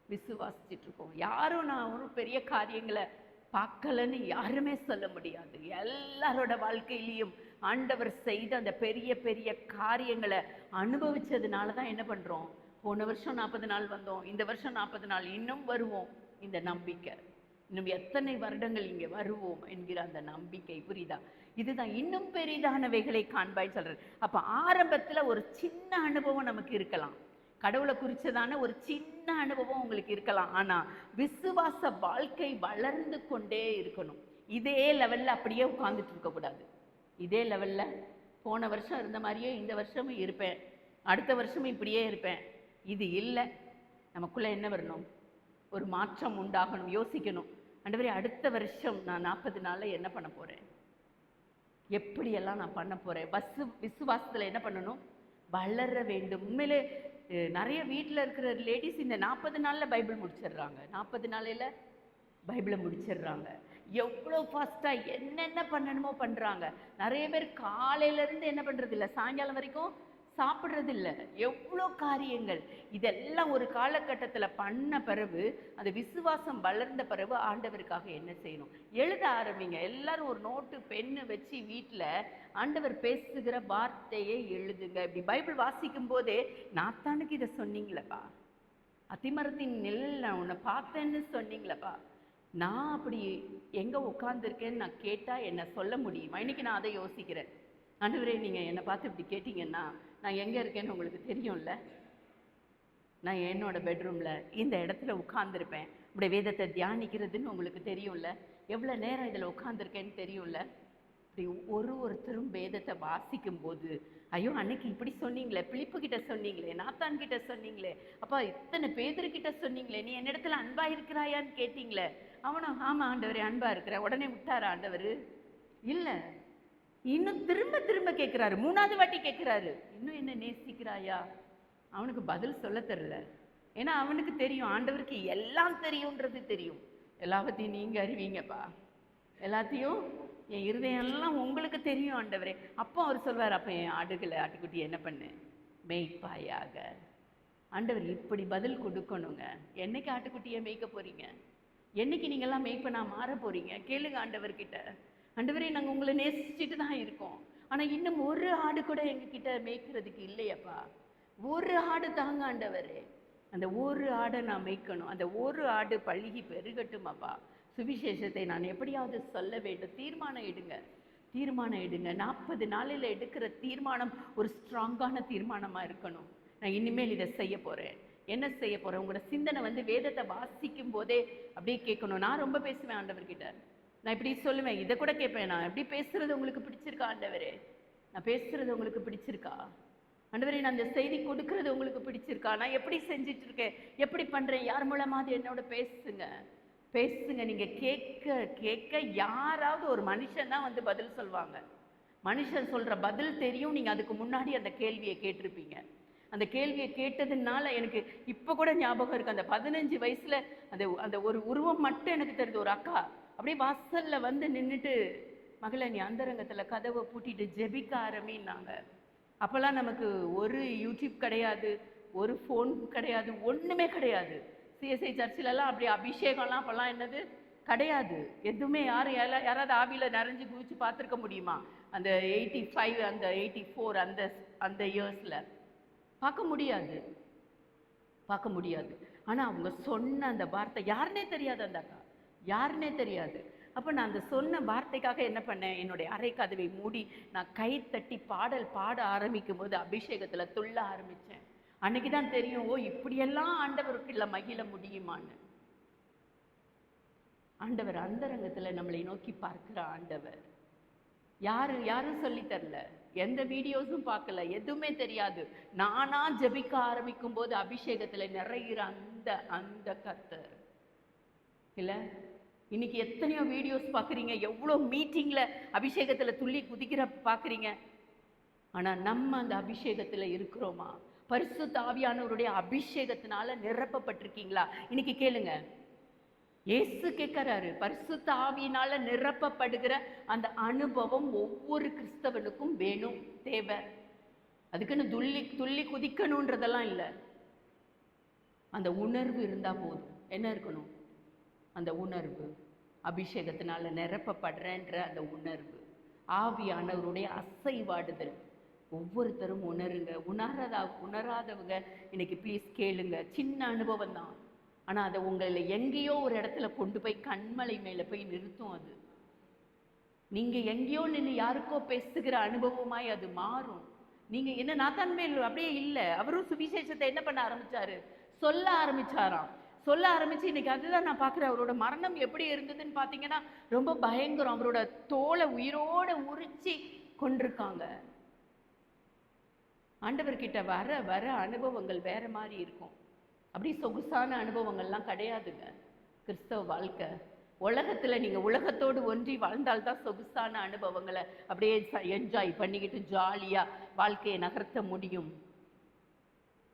விசுவாசிச்சுட்டு இருக்கோம். யாரும் நான் ஒரு பெரிய காரியங்களை பார்க்கலன்னு யாருமே சொல்ல முடியாது. எல்லாரோட வாழ்க்கையிலையும் ஆண்டவர் செய்த அந்த பெரிய பெரிய காரியங்களை அனுபவிச்சதுனால தான் என்ன பண்றோம்? போன வருஷம் 40 நாள் வந்தோம், இந்த வருஷம் 40 நாள் இன்னும் வருவோம். இந்த நம்பிக்கை, இன்னும் எத்தனை வருடங்கள் இங்கே வருவோம் என்கிற அந்த நம்பிக்கை. புரியுதா? இதுதான் இன்னும் பெரிதானவைகளை காண்பாய் சொல்றது. அப்ப ஆரம்பத்துல ஒரு சின்ன அனுபவம் நமக்கு இருக்கலாம், கடவுளை குறிச்சதான ஒரு சின்ன அனுபவம் உங்களுக்கு இருக்கலாம். ஆனா விசுவாச வாழ்க்கை வளர்ந்து கொண்டே இருக்கணும். இதே லெவல்ல அப்படியே உட்கார்ந்துட்டு இருக்க கூடாது. இதே லெவல்ல போன வருஷம் இருந்த மாதிரியே இந்த வருஷமும் இருப்பேன், அடுத்த வருஷமும் இப்படியே இருப்பேன், இது இல்லை. நமக்குள்ள என்ன வரணும்? ஒரு மாற்றம் உண்டாகணும். யோசிக்கணும், ஆண்டவரே அடுத்த வருஷம் நான் 40 நாள்ல என்ன பண்ண போறேன், எப்படியெல்லாம் நான் பண்ண போறேன். விசுவாசத்துல என்ன பண்ணணும்? வளர வேண்டும். உண்மையிலே நிறைய வீட்டில் இருக்கிற லேடிஸ் இந்த 40 நாள்ல பைபிள் முடிச்சிடுறாங்க, 40 நாளையில பைபிளை முடிச்சிடுறாங்க. எவ்வளோ ஃபாஸ்டா என்னென்ன பண்ணணுமோ பண்றாங்க. நிறைய பேர் காலையில இருந்து என்ன பண்றது இல்லை, சாயங்காலம் வரைக்கும் சாப்பிட்றது இல்லை. எவ்வளோ காரியங்கள். இதெல்லாம் ஒரு காலகட்டத்தில் பண்ண பிறகு, அந்த விசுவாசம் வளர்ந்த பிறகு ஆண்டவருக்காக என்ன செய்யணும்? எழுத ஆரம்பிங்க. எல்லாரும் ஒரு நோட்டு பெண்ணு வச்சு வீட்டில் ஆண்டவர் பேசுகிற வார்த்தையை எழுதுங்க. இப்படி பைபிள் வாசிக்கும் போதே, நாத்தானுக்கு இதை சொன்னீங்களப்பா, அத்திமரத்தின் நிழல் நான் உன்னை பார்த்தேன்னு சொன்னீங்களப்பா, நான் அப்படி எங்கே உட்காந்துருக்கேன்னு நான் கேட்டால் என்ன சொல்ல முடியுமா? இன்னைக்கு நான் அதை யோசிக்கிறேன். ஆண்டவரே, நீங்கள் என்னை பார்த்து இப்படி கேட்டிங்கன்னா நான் எங்கே இருக்கேன்னு உங்களுக்கு தெரியும்ல. நான் என்னோட பெட்ரூமில் இந்த இடத்துல உட்காந்துருப்பேன், இப்படி வேதத்தை தியானிக்கிறதுன்னு உங்களுக்கு தெரியும்ல. எவ்வளோ நேரம் இதில் உட்காந்துருக்கேன்னு தெரியும்ல. இப்படி ஒருத்தரும் வேதத்தை வாசிக்கும் போது, ஐயோ அன்னைக்கு இப்படி சொன்னீங்களே, பிலிப்புக்கிட்ட சொன்னீங்களே, நாத்தான் கிட்ட சொன்னீங்களே, அப்பா இத்தனை பேதர்கிட்ட சொன்னீங்களே, நீ என்னிடத்துல அன்பா இருக்கிறாயான்னு கேட்டீங்களே. அவனும் ஆமாம் ஆண்டவரே அன்பா இருக்கிற. உடனே விட்டாரா ஆண்டவர்? இல்லை, இன்னும் திரும்ப திரும்ப கேட்குறாரு. 3வது வாட்டி கேட்குறாரு, இன்னும் என்ன நேசிக்கிறாயா? அவனுக்கு பதில் சொல்ல தெரியல. ஏன்னா அவனுக்கு தெரியும், ஆண்டவருக்கு எல்லாம் தெரியுன்றது தெரியும். எல்லாத்தையும் நீங்க அறிவீங்கப்பா, எல்லாத்தையும் என் இருதயம்லாம் உங்களுக்கு தெரியும் ஆண்டவரே. அப்போ அவர் சொல்வார், அப்போ என் ஆட்டுக்குட்டி என்ன பண்ணு, மேய்ப்பாயாக. ஆண்டவர் இப்படி பதில் கொடுக்கணுங்க. என்னைக்கு ஆட்டுக்குட்டியை மேய்க்க போறீங்க? என்னைக்கு நீங்கள்லாம் மேய்ப்பனா மாற போறீங்க? கேளுங்க ஆண்டவர்கிட்ட. ஆண்டவரே, நாங்கள் உங்களை நேசிச்சுட்டு தான் இருக்கோம், ஆனால் இன்னும் ஒரு ஆடு கூட எங்ககிட்ட மேய்க்கிறதுக்கு இல்லையப்பா. ஒரு ஆடு தாங்க ஆண்டவரே, அந்த ஒரு ஆடை நான் மேய்க்கணும். அந்த ஒரு ஆடு பழுகி பெருகட்டுமாப்பா. சுவிசேஷத்தை நான் எப்படியாவது சொல்ல வேண்டும். தீர்மானம் எடுங்க, தீர்மானம் எடுங்க. 40 நாளில் எடுக்கிற தீர்மானம் ஒரு ஸ்ட்ராங்கான தீர்மானமாக இருக்கணும். நான் இனிமேல் இதை செய்ய போகிறேன். என்ன செய்ய போகிறேன்? உங்களோட சிந்தனை வேதத்தை வாசிக்கும் போதே அப்படியே கேட்கணும். நான் ரொம்ப பேசுவேன் ஆண்டவர்கிட்ட, நான் இப்படி சொல்லுவேன், இதை கூட கேட்பேன். நான் எப்படி பேசுறது உங்களுக்கு பிடிச்சிருக்கா ஆண்டவரே? நான் பேசுறது உங்களுக்கு பிடிச்சிருக்கா ஆண்டவரே? நான் அந்த செய்தி கொடுக்கறது உங்களுக்கு பிடிச்சிருக்கா? நான் எப்படி செஞ்சிட்டு இருக்கேன், எப்படி பண்றேன், யார் மூலமாவது என்னோட பேசுங்க, பேசுங்க. நீங்க கேட்க கேட்க யாராவது ஒரு மனுஷன் தான் பதில் சொல்வாங்க. மனுஷன் சொல்ற பதில் தெரியும். நீங்க அதுக்கு முன்னாடி அந்த கேள்வியை கேட்டிருப்பீங்க. அந்த கேள்வியை கேட்டதுனால எனக்கு இப்போ கூட ஞாபகம் இருக்கு. அந்த 15 வயசுல அந்த அந்த ஒரு உருவம் மட்டும் எனக்கு தெரிஞ்சு, ஒரு அக்கா அப்படியே வாசல்ல நின்றுட்டு, மகளை நீ அந்தரங்கத்துல கதவை பூட்டிட்டு ஜெபிக்க ஆரம்பின்னாங்க. அப்போல்லாம் நமக்கு ஒரு யூடியூப் கிடையாது, ஒரு ஃபோன் கிடையாது, ஒன்றுமே கிடையாது. சிஎஸ்ஐ சர்ச்சிலெல்லாம் அப்படி அபிஷேகம்லாம் அப்போல்லாம் என்னது கிடையாது. எதுவுமே யாராவது ஆவியில் நிறைஞ்சு குதிச்சு பார்த்துருக்க முடியுமா? அந்த 85 அந்த 84 அந்த இயர்ஸில் பார்க்க முடியாது, பார்க்க முடியாது. ஆனால் அவங்க சொன்ன அந்த வார்த்தை யாருன்னே தெரியாது, அந்த அக்கா யாருன்னே தெரியாது. அப்போ நான் அந்த சொன்ன வார்த்தைக்காக என்ன பண்ணேன், என்னுடைய அறை கதவை மூடி நான் கை தட்டி பாடல் பாட ஆரம்பிக்கும் போது அபிஷேகத்தில் துள்ள ஆரம்பித்தேன். அன்னைக்கு தான் தெரியும், ஓ இப்படியெல்லாம் ஆண்டவருக்குள்ள மகிழ முடியுமான்னு. ஆண்டவர் அந்தரங்கத்தில் நம்மளை நோக்கி பார்க்கிற ஆண்டவர். யாரும் சொல்லி தரல, எந்த வீடியோஸும் பார்க்கல, எதுவுமே தெரியாது. நானா ஜெபிக்க ஆரம்பிக்கும் போது அபிஷேகத்துல நிறைகிற அந்த அந்த கர்த்தர் இல்ல. இன்னைக்கு எத்தனையோ வீடியோஸ் பார்க்குறீங்க, எவ்வளோ மீட்டிங்ல அபிஷேகத்துல துள்ளி குதிக்கிற பார்க்குறீங்க. ஆனா நம்ம அந்த அபிஷேகத்துல இருக்கிறோமா? பரிசுத்த ஆவியானவருடைய அபிஷேகத்தினால நிரப்பப்பட்டிருக்கீங்களா? இன்னைக்கு கேளுங்க, இயேசு கேட்கிறாரு, பரிசுத்த ஆவியினால நிரப்பப்படுகிற அந்த அனுபவம் ஒவ்வொரு கிறிஸ்தவனுக்கும் வேணும், தேவை. அதுக்குன்னு துள்ளி துள்ளி குதிக்கணுன்றதெல்லாம் இல்லை. அந்த உணர்வு இருந்தா போதும். என்ன இருக்கணும்? அந்த உணர்வு, அபிஷேகத்தினால நிரப்பப்படுறேன்ற அந்த உணர்வு, ஆவியானவருடைய அசைவாடுதல். ஒவ்வொருத்தரும் உணருங்க. உணராதவங்க இன்னைக்கு ப்ளீஸ் கேளுங்க. சின்ன அனுபவம் தான், ஆனால் அதை உங்களை எங்கேயோ ஒரு இடத்துல கொண்டு போய் கண்மலை மேலே போய் நிறுத்தும். அது நீங்கள் எங்கேயோ நின்று யாருக்கோ பேசுகிற அனுபவமாய் அது மாறும். நீங்கள் என்ன நாத்தான் மேல் அப்படியே இல்லை. அவரும் சுவிசேஷத்தை என்ன பண்ண ஆரம்பித்தார்? சொல்ல ஆரம்பித்தாராம். சொல்ல ஆரம்பித்து இன்னைக்கு அதுதான் நான் பார்க்குறேன். அவரோட மரணம் எப்படி இருந்ததுன்னு பார்த்தீங்கன்னா ரொம்ப பயங்கரம். அவரோட தோலை உயிரோடு உரிச்சி கொண்டிருக்காங்க. ஆண்டவர்கிட்ட வர வர அனுபவங்கள் வேற மாதிரி இருக்கும். அப்படி சொகுசான அனுபவங்கள்லாம் கிடையாதுங்க கிறிஸ்தவ வாழ்க்கை. உலகத்தில் நீங்கள் உலகத்தோடு ஒன்றி வாழ்ந்தால்தான் சொகுசான அனுபவங்களை அப்படியே என்ஜாய் பண்ணிக்கிட்டு ஜாலியாக வாழ்க்கையை நகர்த்த முடியும்.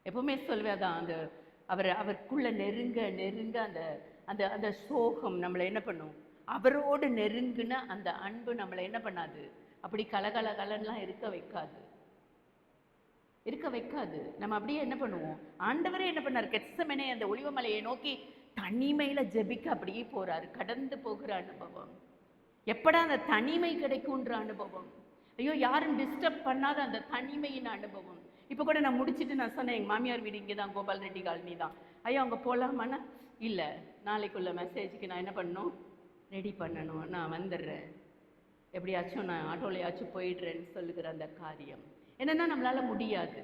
எப்பவுமே சொல்வேன் தான், அந்த அவருக்குள்ள நெருங்க நெருங்க அந்த அந்த அந்த சோகம் நம்மளை என்ன பண்ணும்? அவரோடு நெருங்குன அந்த அன்பு நம்மளை என்ன பண்ணாது? அப்படி கலகலகலன்லாம் இருக்க வைக்காது. நம்ம அப்படியே என்ன பண்ணுவோம்? ஆண்டவரே என்ன பண்ணார்? கெத்செமனே அந்த ஒலிவமலையை நோக்கி தனிமையில ஜெபிக்க அப்படியே போறாரு. கடந்து போகிற அனுபவம். எப்படா அந்த தனிமை கிடைக்கும்ன்ற அனுபவம். ஐயோ யாரும் டிஸ்டர்ப் பண்ணாத அந்த தனிமையின் அனுபவம். இப்போ கூட நான் முடிச்சுட்டு நான் சொன்னேன், எங்கள் மாமியார் வீடு இங்கே தான், கோபால் ரெட்டி காலனி தான். ஐயோ அங்கே போகலாமான்னா இல்லை, நாளைக்குள்ள மெசேஜுக்கு நான் என்ன பண்ணணும்? ரெடி பண்ணணும், நான் வந்துடுறேன், எப்படியாச்சும் நான் ஆட்டோலையாச்சும் போயிடுறேன்னு சொல்லுகிற அந்த காரியம் என்னன்னா நம்மளால் முடியாது.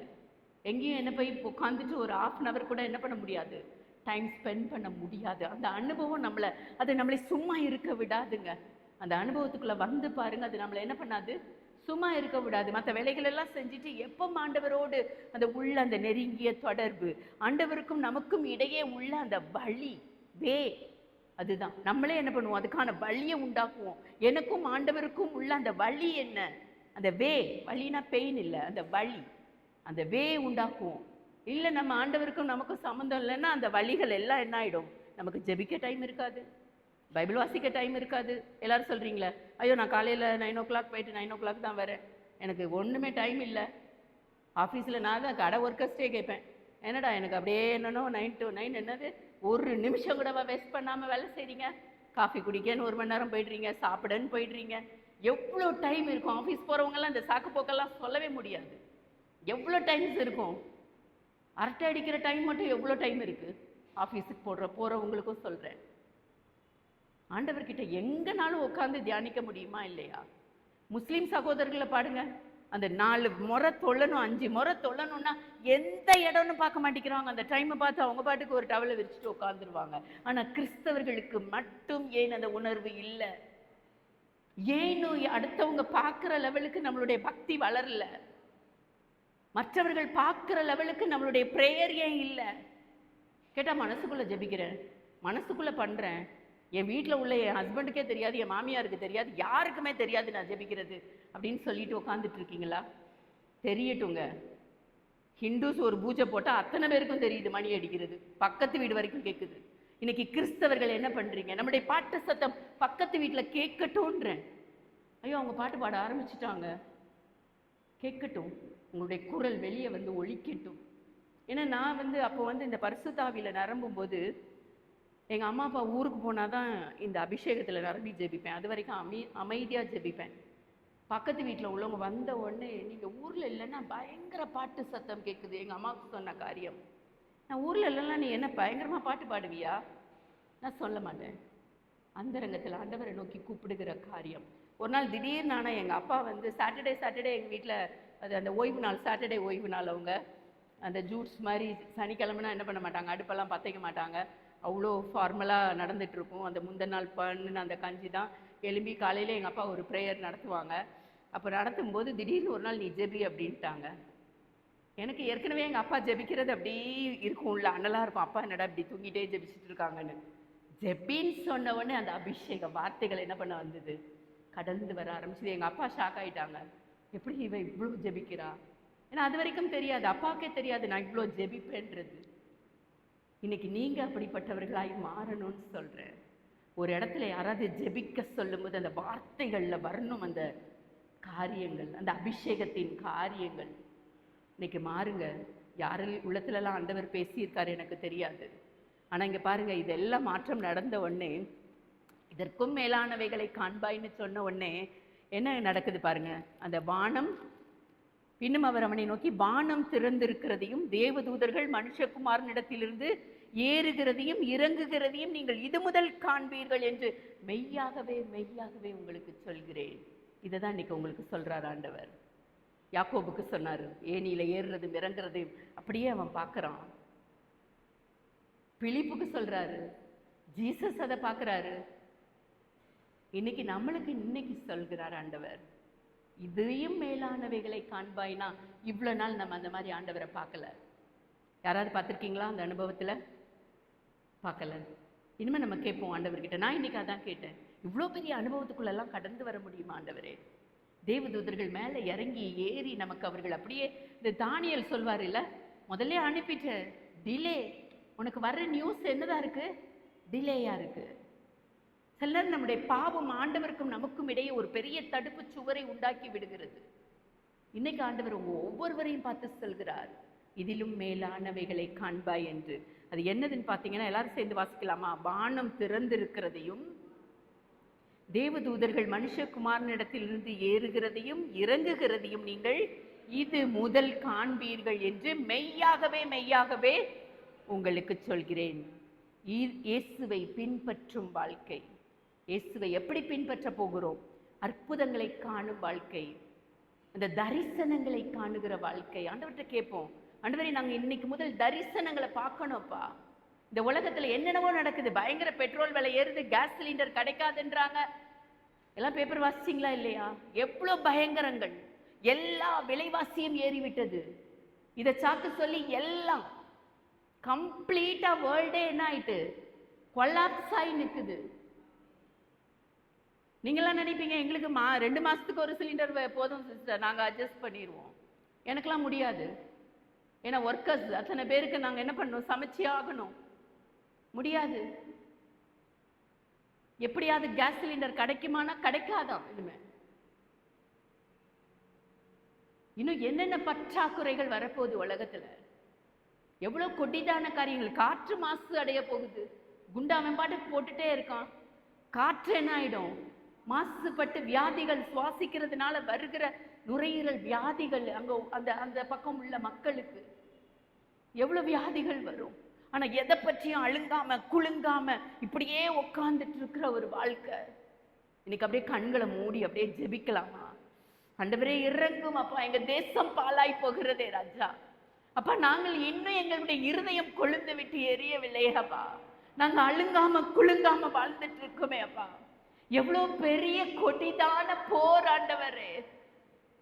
எங்கேயும் என்ன போய் உட்காந்துட்டு ஒரு 1/2 hour கூட என்ன பண்ண முடியாது? டைம் ஸ்பெண்ட் பண்ண முடியாது. அந்த அனுபவம் நம்மளை சும்மா இருக்க விடாதுங்க. அந்த அனுபவத்துக்குள்ளே வந்து பாருங்க, அது நம்மளை என்ன பண்ணாது? சும்மா இருக்க விடாது. மற்ற வேலைகள் எல்லாம் செஞ்சுட்டு எப்போ ஆண்டவரோடு அந்த உள்ள அந்த நெருங்கிய தொடர்பு, ஆண்டவருக்கும் நமக்கும் இடையே உள்ள அந்த வழி அதுதான் நம்மளே என்ன பண்ணுவோம்? அதுக்கான வழியை உண்டாக்குவோம். எனக்கும் ஆண்டவருக்கும் உள்ள அந்த வழி என்ன? அந்த வழினா பெயின் இல்லை, அந்த வழி, அந்த உண்டாக்குவோம். இல்லை நம்ம ஆண்டவருக்கும் நமக்கும் சம்மந்தம் இல்லைன்னா அந்த வழிகள் எல்லாம் என்ன ஆகிடும்? நமக்கு ஜெபிக்க டைம் இருக்காது, பைபிள் வாசிக்க டைம் இருக்காது. எல்லாரும் சொல்கிறீங்களே, ஐயோ நான் காலையில் 9 o'clock போயிட்டு 9 o'clock தான் வரேன், எனக்கு ஒன்றுமே டைம் இல்லை. ஆஃபீஸில் நான் தான் கடை ஒர்க்கர்ஸ்டே கேட்பேன், என்னடா எனக்கு அப்படியே என்னன்னோ 9 to 9 என்னது, ஒரு நிமிஷம் கூடவா வேஸ்ட் பண்ணாமல் வேலை செய்கிறீங்க? காஃபி குடிக்கன்னு 1 மணி நேரம் போய்ட்றீங்க, சாப்பிடன்னு போய்ட்றீங்க. எவ்வளோ டைம் இருக்கும்? ஆஃபீஸ் போகிறவங்கெல்லாம் இந்த சாக்கு போக்கெல்லாம் சொல்லவே முடியாது. எவ்வளோ டைம்ஸ் இருக்கும்? அரட்டை அடிக்கிற டைம் மட்டும் எவ்வளோ டைம் இருக்குது? ஆஃபீஸுக்கு போகிறவங்களுக்கும் சொல்கிறேன், ஆண்டவர்கிட்ட எங்கனாலும் உட்காந்து தியானிக்க முடியுமா இல்லையா? முஸ்லீம் சகோதரர்களை பாருங்க, அந்த 4 முறை தொழணும், 5 முறை தொழணும்னா எந்த இடம்னு பார்க்க மாட்டேங்கிறாங்க. அந்த டைமை பார்த்து அவங்க பாட்டுக்கு ஒரு டவலை விரிச்சுட்டு உட்காந்துருவாங்க. ஆனால் கிறிஸ்தவர்களுக்கு மட்டும் ஏன் அந்த உணர்வு இல்லை? ஏன்னு அடுத்தவங்க பார்க்குற லெவலுக்கு நம்மளுடைய பக்தி வளரல, மற்றவர்கள் பார்க்குற லெவலுக்கு நம்மளுடைய ப்ரேயர் ஏன் இல்லை? கேட்டால் மனசுக்குள்ளே ஜெபிக்கிறேன், மனசுக்குள்ளே பண்ணுறேன், என் வீட்டில் உள்ள என் ஹஸ்பண்டுக்கே தெரியாது, என் மாமியாருக்கு தெரியாது, யாருக்குமே தெரியாது நான் ஜெபிக்கிறது அப்படின்னு சொல்லிட்டு உட்காந்துட்டு இருக்கீங்களா? தெரியட்டுங்க. ஹிந்துஸ் ஒரு பூஜை போட்டால் அத்தனை பேருக்கும் தெரியுது, மணி அடிக்கிறது பக்கத்து வீடு வரைக்கும் கேட்குது. இன்னைக்கு கிறிஸ்தவர்கள் என்ன பண்ணுறீங்க? நம்முடைய பாட்டு சத்தம் பக்கத்து வீட்டில் கேட்கட்டும்ன்றேன். ஐயோ அவங்க பாட்டு பாட ஆரம்பிச்சிட்டாங்க, கேட்கட்டும், உங்களுடைய குரல் வெளியே வந்து ஒலிக்கட்டும். ஏன்னா நான் அப்போ இந்த பரிசுத்த ஆவியில் நிரம்பும் போது எங்கள் அம்மா அப்பா ஊருக்கு போனால் தான் இந்த அபிஷேகத்தில் நிரம்பி ஜெபிப்பேன். அது வரைக்கும் அமைதியாக ஜெபிப்பேன். பக்கத்து வீட்டில் உள்ளவங்க வந்த உடனே நீங்கள் ஊரில் இல்லைன்னா பயங்கர பாட்டு சத்தம் கேட்குது. எங்கள் அம்மாவுக்கு சொன்ன காரியம், நான் ஊரில் இல்லைன்னா நீ என்ன பயங்கரமாக பாட்டு பாடுவியா? நான் சொல்ல மாட்டேன். அந்தரங்கத்தில் ஆண்டவரை நோக்கி கூப்பிடுகிற காரியம். ஒரு நாள் திடீர்னு ஆனால் எங்கள் அப்பா வந்து சாட்டர்டே எங்கள் வீட்டில் அது அந்த ஓய்வு நாள், சாட்டர்டே ஓய்வு நாள். அவங்க அந்த ஜூட்ஸ் மாதிரி சனிக்கிழமைனா என்ன பண்ண மாட்டாங்க, அடுப்பெல்லாம் பற்றைக்க மாட்டாங்க. அவ்வளோ ஃபார்மலாக நடந்துகிட்ருக்கும். அந்த முந்தின நாள் பண்ணின அந்த கஞ்சி தான் எழும்பி காலையில் எங்கள் அப்பா ஒரு ப்ரேயர் நடத்துவாங்க. அப்போ நடத்தும்போது திடீர்னு ஒரு நாள் நீ ஜெபி அப்படின்ட்டாங்க. எனக்கு ஏற்கனவே எங்கள் அப்பா ஜெபிக்கிறது அப்படி இருக்கும்ல, அண்ணலாக இருக்கும். அப்பா என்னடா இப்படி தூங்கிட்டே ஜெபிச்சுட்டு இருக்காங்கன்னு. ஜெபின்னு சொன்ன உடனே அந்த அபிஷேக வார்த்தைகள் என்ன பண்ண வந்தது, கடந்து வர ஆரம்பிச்சது. எங்கள் அப்பா ஷாக் ஆகிட்டாங்க. எப்படி இவ இவ்வளோ ஜெபிக்கிறா? ஏன்னா அது வரைக்கும் தெரியாது, அப்பாவுக்கே தெரியாது நான் இவ்வளோ ஜெபிப்பேன்றது. இன்னைக்கு நீங்கள் அப்படிப்பட்டவர்களாய் மாறணும்னு சொல்கிறேன். ஒரு இடத்துல யாராவது ஜெபிக்க சொல்லும்போது அந்த வார்த்தைகளில் வரணும் அந்த காரியங்கள், அந்த அபிஷேகத்தின் காரியங்கள். இன்னைக்கு மாறுங்க. யாரில் உள்ளத்துலலாம் ஆண்டவர் பேசியிருக்காரு எனக்கு தெரியாது. ஆனால் இங்கே பாருங்கள், இதெல்லாம் மாற்றம் நடந்த உடனே, இதற்கும் மேலானவைகளை காண்பாய்ன்னு சொன்ன உடனே என்ன நடக்குது பாருங்க. அந்த வானம், பின்னும் அவர் அவனை நோக்கி, வானம் திறந்திருக்கிறதையும் தேவதூதர்கள் மனுஷகுமாரனிடத்திலிருந்து ஏறுகிறதையும் இறங்குகிறதையும் நீங்கள் இது முதல் காண்பீர்கள் என்று மெய்யாகவே மெய்யாகவே உங்களுக்கு சொல்கிறேன். இதை தான் இன்னைக்கு உங்களுக்கு சொல்றார் ஆண்டவர். யாக்கோபுக்கு சொன்னார், ஏனியில ஏறுறதும் இறங்குறதையும் அப்படியே அவன் பார்க்குறான். பிலிப்புக்கு சொல்றாரு, ஜீசஸ் அதை பார்க்குறாரு. இன்னைக்கு நம்மளுக்கு இன்னைக்கு சொல்கிறார் ஆண்டவர், இதையும் மேலானவைகளை காண்பாய்னா. இவ்வளோ நாள் நம்ம அந்த மாதிரி ஆண்டவரை பார்க்கல. யாராவது பார்த்துருக்கீங்களா அந்த அனுபவத்தில்? பார்க்கல. இனிமேல் நம்ம கேட்போம் ஆண்டவர்கிட்ட. நான் இன்னைக்கு அதான் கேட்டேன், இவ்வளோ பெரிய அனுபவத்துக்குள்ளெல்லாம் கடந்து வர முடியுமா ஆண்டவரே? தேவதூதர்கள் மேலே இறங்கி ஏறி நமக்கு அவர்கள் அப்படியே, இந்த தானியல் சொல்வார் இல்லை, முதல்ல அனுப்பிட்ட டிலே, உனக்கு வர்ற நியூஸ் என்னதான் இருக்கு, டிலேயா இருக்கு. சிலர் நம்முடைய பாவம் ஆண்டவருக்கும் நமக்கும் இடையே ஒரு பெரிய தடுப்பு சுவரை உண்டாக்கி விடுகிறது. இன்னைக்கு ஆண்டவர் உங்க ஒவ்வொருவரையும் பார்த்து சொல்கிறார், இதிலும் மேலானவைகளை காண்பாய் என்று. அது என்னதுன்னு பார்த்தீங்கன்னா, எல்லாரும் சேர்ந்து வாசிக்கலாமா? வானம் திறந்திருக்கிறதையும் தேவதூதர்கள் மனுஷகுமாரனிடத்திலிருந்து ஏறுகிறதையும் இறங்குகிறதையும் நீங்கள் இது முதல் காண்பீர்கள் என்று மெய்யாகவே மெய்யாகவே உங்களுக்கு சொல்கிறேன். இயேசுவை பின்பற்றும் வாழ்க்கை. இயேசுவை எப்படி பின்பற்ற போகிறோம்? அற்புதங்களை காணும் வாழ்க்கை, அந்த தரிசனங்களை காணுகிற வாழ்க்கை. ஆண்டவர்கிட்ட கேட்போம், ஆண்டவரே நாங்கள் இன்னைக்கு முதல் தரிசனங்களை பார்க்கணும்ப்பா. இந்த உலகத்தில் என்னென்னவோ நடக்குது, பயங்கர பெட்ரோல் விலை ஏறுது, கேஸ் சிலிண்டர் கிடைக்காதுன்றாங்க. எல்லாம் பேப்பர் வாசிச்சிங்களா இல்லையா? எவ்வளோ பயங்கரங்கள், எல்லா விலைவாசியும் ஏறிவிட்டது. இதை சாக்கு சொல்லி எல்லாம் கம்ப்ளீட்டா வேர்ல்டே என்ன ஆயிட்டு, கொலாப்ஸ் ஆகி நிற்குது. நீங்களாம் நினைப்பீங்க எங்களுக்கு 2 மாசத்துக்கு ஒரு சிலிண்டர் போதும் சிஸ்டர், நாங்கள் அட்ஜஸ்ட் பண்ணிடுவோம். எனக்கெல்லாம் முடியாது. ஏன்னா ஒர்க்கர்ஸ் அத்தனை பேருக்கு நாங்கள் என்ன பண்ணணும், சமைச்சே ஆகணும். முடியாது. எப்படியாவது கேஸ் சிலிண்டர் கிடைக்குமானா கிடைக்காதான். இனிமே இன்னும் என்னென்ன பற்றாக்குறைகள் வரப்போகுது உலகத்துல, எவ்வளவு கொடிதான காரியங்கள். காற்று மாசு அடைய போகுது. குண்டாவன் பாட்டுக்கு போட்டுட்டே இருக்கான். காற்று என்ன ஆயிடும், மாசுபட்டு வியாதிகள், சுவாசிக்கிறதுனால வருகிற நுரையீரல் வியாதிகள், அங்க அந்த அந்த பக்கம் உள்ள மக்களுக்கு எவ்வளவு வியாதிகள் வரும். ஆனா எதை பற்றியும் அழுங்காம குலுங்காம இப்படியே உட்கார்ந்துட்டு இருக்கிற ஒரு வாழ்க்கை. இன்னைக்கு அப்படியே கண்களை மூடி அப்படியே ஜெபிக்கலாமா? ஆண்டவரே இறங்கும் அப்பா, எங்க தேசம் பாலாய் போகிறதே ராஜா. அப்பா நாங்கள் இன்னும் எங்களுடைய இருதயம் கொழுந்து விட்டு எரியவில்லையே அப்பா. நாங்க அழுங்காம குலுங்காம வாழ்ந்துட்டு இருக்கோமே அப்பா. எவ்வளவு பெரிய கொடிதான போர் ஆண்டவரே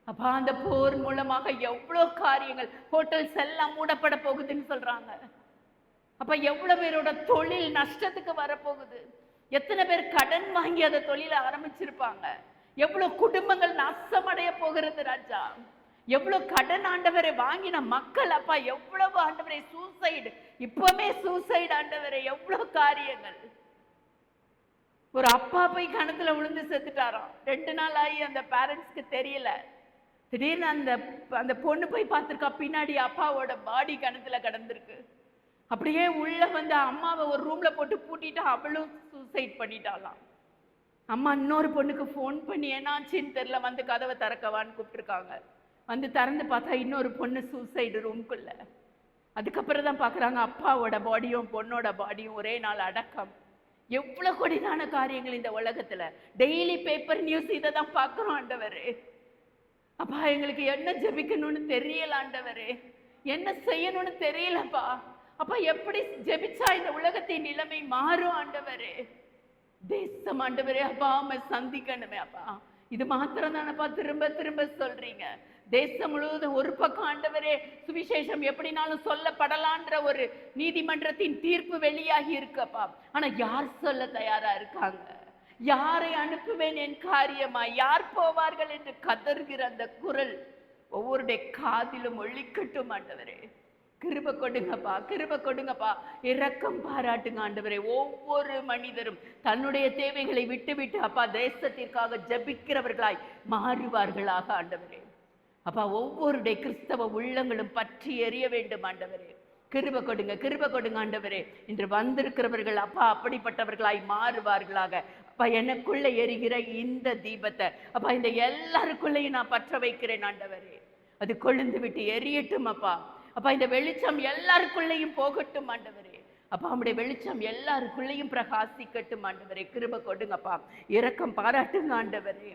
அப்பா. அந்த போர் மூலமாக எவ்வளவு காரியங்கள், ஹோட்டல்ஸ் எல்லாம் மூடப்பட போகுதுன்னு சொல்றாங்க அப்ப. எவ்வளவு பேரோட தொழில் நஷ்டத்துக்கு வரப்போகுது. எத்தனை பேர் கடன் வாங்கி அந்த தொழிலை ஆரம்பிச்சிருப்பாங்க. எவ்வளவு குடும்பங்கள் நாசமடைய போகிறது ராஜா. எவ்வளவு கடன் ஆண்டவரை வாங்கின மக்கள் அப்பா, எவ்வளவு ஆண்டவரை சூசைடு, இப்பவுமே சூசைடு ஆண்டவரை, எவ்வளவு காரியங்கள். ஒரு அப்பா போய் கணத்துல விழுந்து செத்துட்டாராம். 2 நாள் ஆகி அந்த பேரண்ட்ஸ்க்கு தெரியல. திடீர்னு அந்த பொண்ணு போய் பார்த்திருக்கா, பின்னாடி அப்பாவோட பாடி கணத்துல கடந்திருக்கு. அப்படியே உள்ள வந்து அம்மாவை ஒரு ரூம்ல போட்டு பூட்டிட்டு அவளும் சூசைட் பண்ணிட்டாலாம். அம்மா இன்னொரு பொண்ணுக்கு ஃபோன் பண்ணி என்னாச்சுன்னு தெரியல, வந்து கதவை திறக்கவான்னு கூப்பிட்டுருக்காங்க. வந்து திறந்து பார்த்தா இன்னொரு பொண்ணு சூசைடு ரூம்குள்ள. அதுக்கப்புறம் தான் பார்க்குறாங்க அப்பாவோட பாடியும் பொண்ணோட பாடியும் ஒரே நாள் அடக்கம். எவ்வளவு கொடிதான காரியங்கள் இந்த உலகத்துல. டெய்லி பேப்பர் நியூஸ் இதை தான் பார்க்குறோம் ஆண்டவரே. அப்பா எங்களுக்கு என்ன ஜெபிக்கணும்னு தெரியல ஆண்டவரே, என்ன செய்யணும்னு தெரியலப்பா. அப்பா எப்படி ஜெபிச்சா இந்த உலகத்தின் நிலைமை மாறும் ஆண்டவரே? தேசம் ஆண்டவரே அப்பா சந்திக்கணுமே அப்பா. இது மாத்திரம் தானப்பா திரும்ப திரும்ப சொல்றீங்க. தேசம் முழுவதும் ஒரு பக்கம் ஆண்டவரே சுவிசேஷம் எப்படினாலும் சொல்லப்படலான்ற ஒரு நீதிமன்றத்தின் தீர்ப்பு வெளியாகி இருக்கப்பா. ஆனா யார் சொல்ல தயாரா இருக்காங்க? யாரை அனுப்புவேன் என் காரியமா, யார் போவார்கள் என்று கதறுகிற அந்த குரல் ஒவ்வொருடைய காதிலும் ஒழிக்கட்டும் ஆண்டவரே. கிருபை கொடுங்கப்பா, கிருபை கொடுங்கப்பா. இரக்கம் பாராட்டுங்க ஆண்டவரே. ஒவ்வொரு மனிதரும் தன்னுடைய தேவைகளை விட்டு விட்டு அப்பா தேசத்திற்காக ஜபிக்கிறவர்களாய் மாறுவார்களாக ஆண்டவரே. அப்பா ஒவ்வொருடைய கிறிஸ்தவ உள்ளங்களும் பற்றி எறிய வேண்டும் ஆண்டவரே. கிருபை கொடுங்க, கிருபை கொடுங்க ஆண்டவரே. இன்று வந்திருக்கிறவர்கள் அப்பா அப்படிப்பட்டவர்களாய் மாறுவார்களாக. அப்பா எனக்குள்ள எரிகிற இந்த தீபத்தை அப்பா இந்த எல்லாருக்குள்ளேயும் நான் பற்ற வைக்கிறேன் ஆண்டவரே. அது கொழுந்து விட்டு எரியட்டும் அப்பா. அப்பா இந்த வெளிச்சம் எல்லாருக்குள்ளேயும் போகட்டும் ஆண்டவரே. அப்பா நம்முடைய வெளிச்சம் எல்லாருக்குள்ளேயும் பிரகாசிக்கட்டும் ஆண்டவரே. கிருபை கொடுங்கப்பா, இரக்கம் பாராட்டுங்க ஆண்டவரே.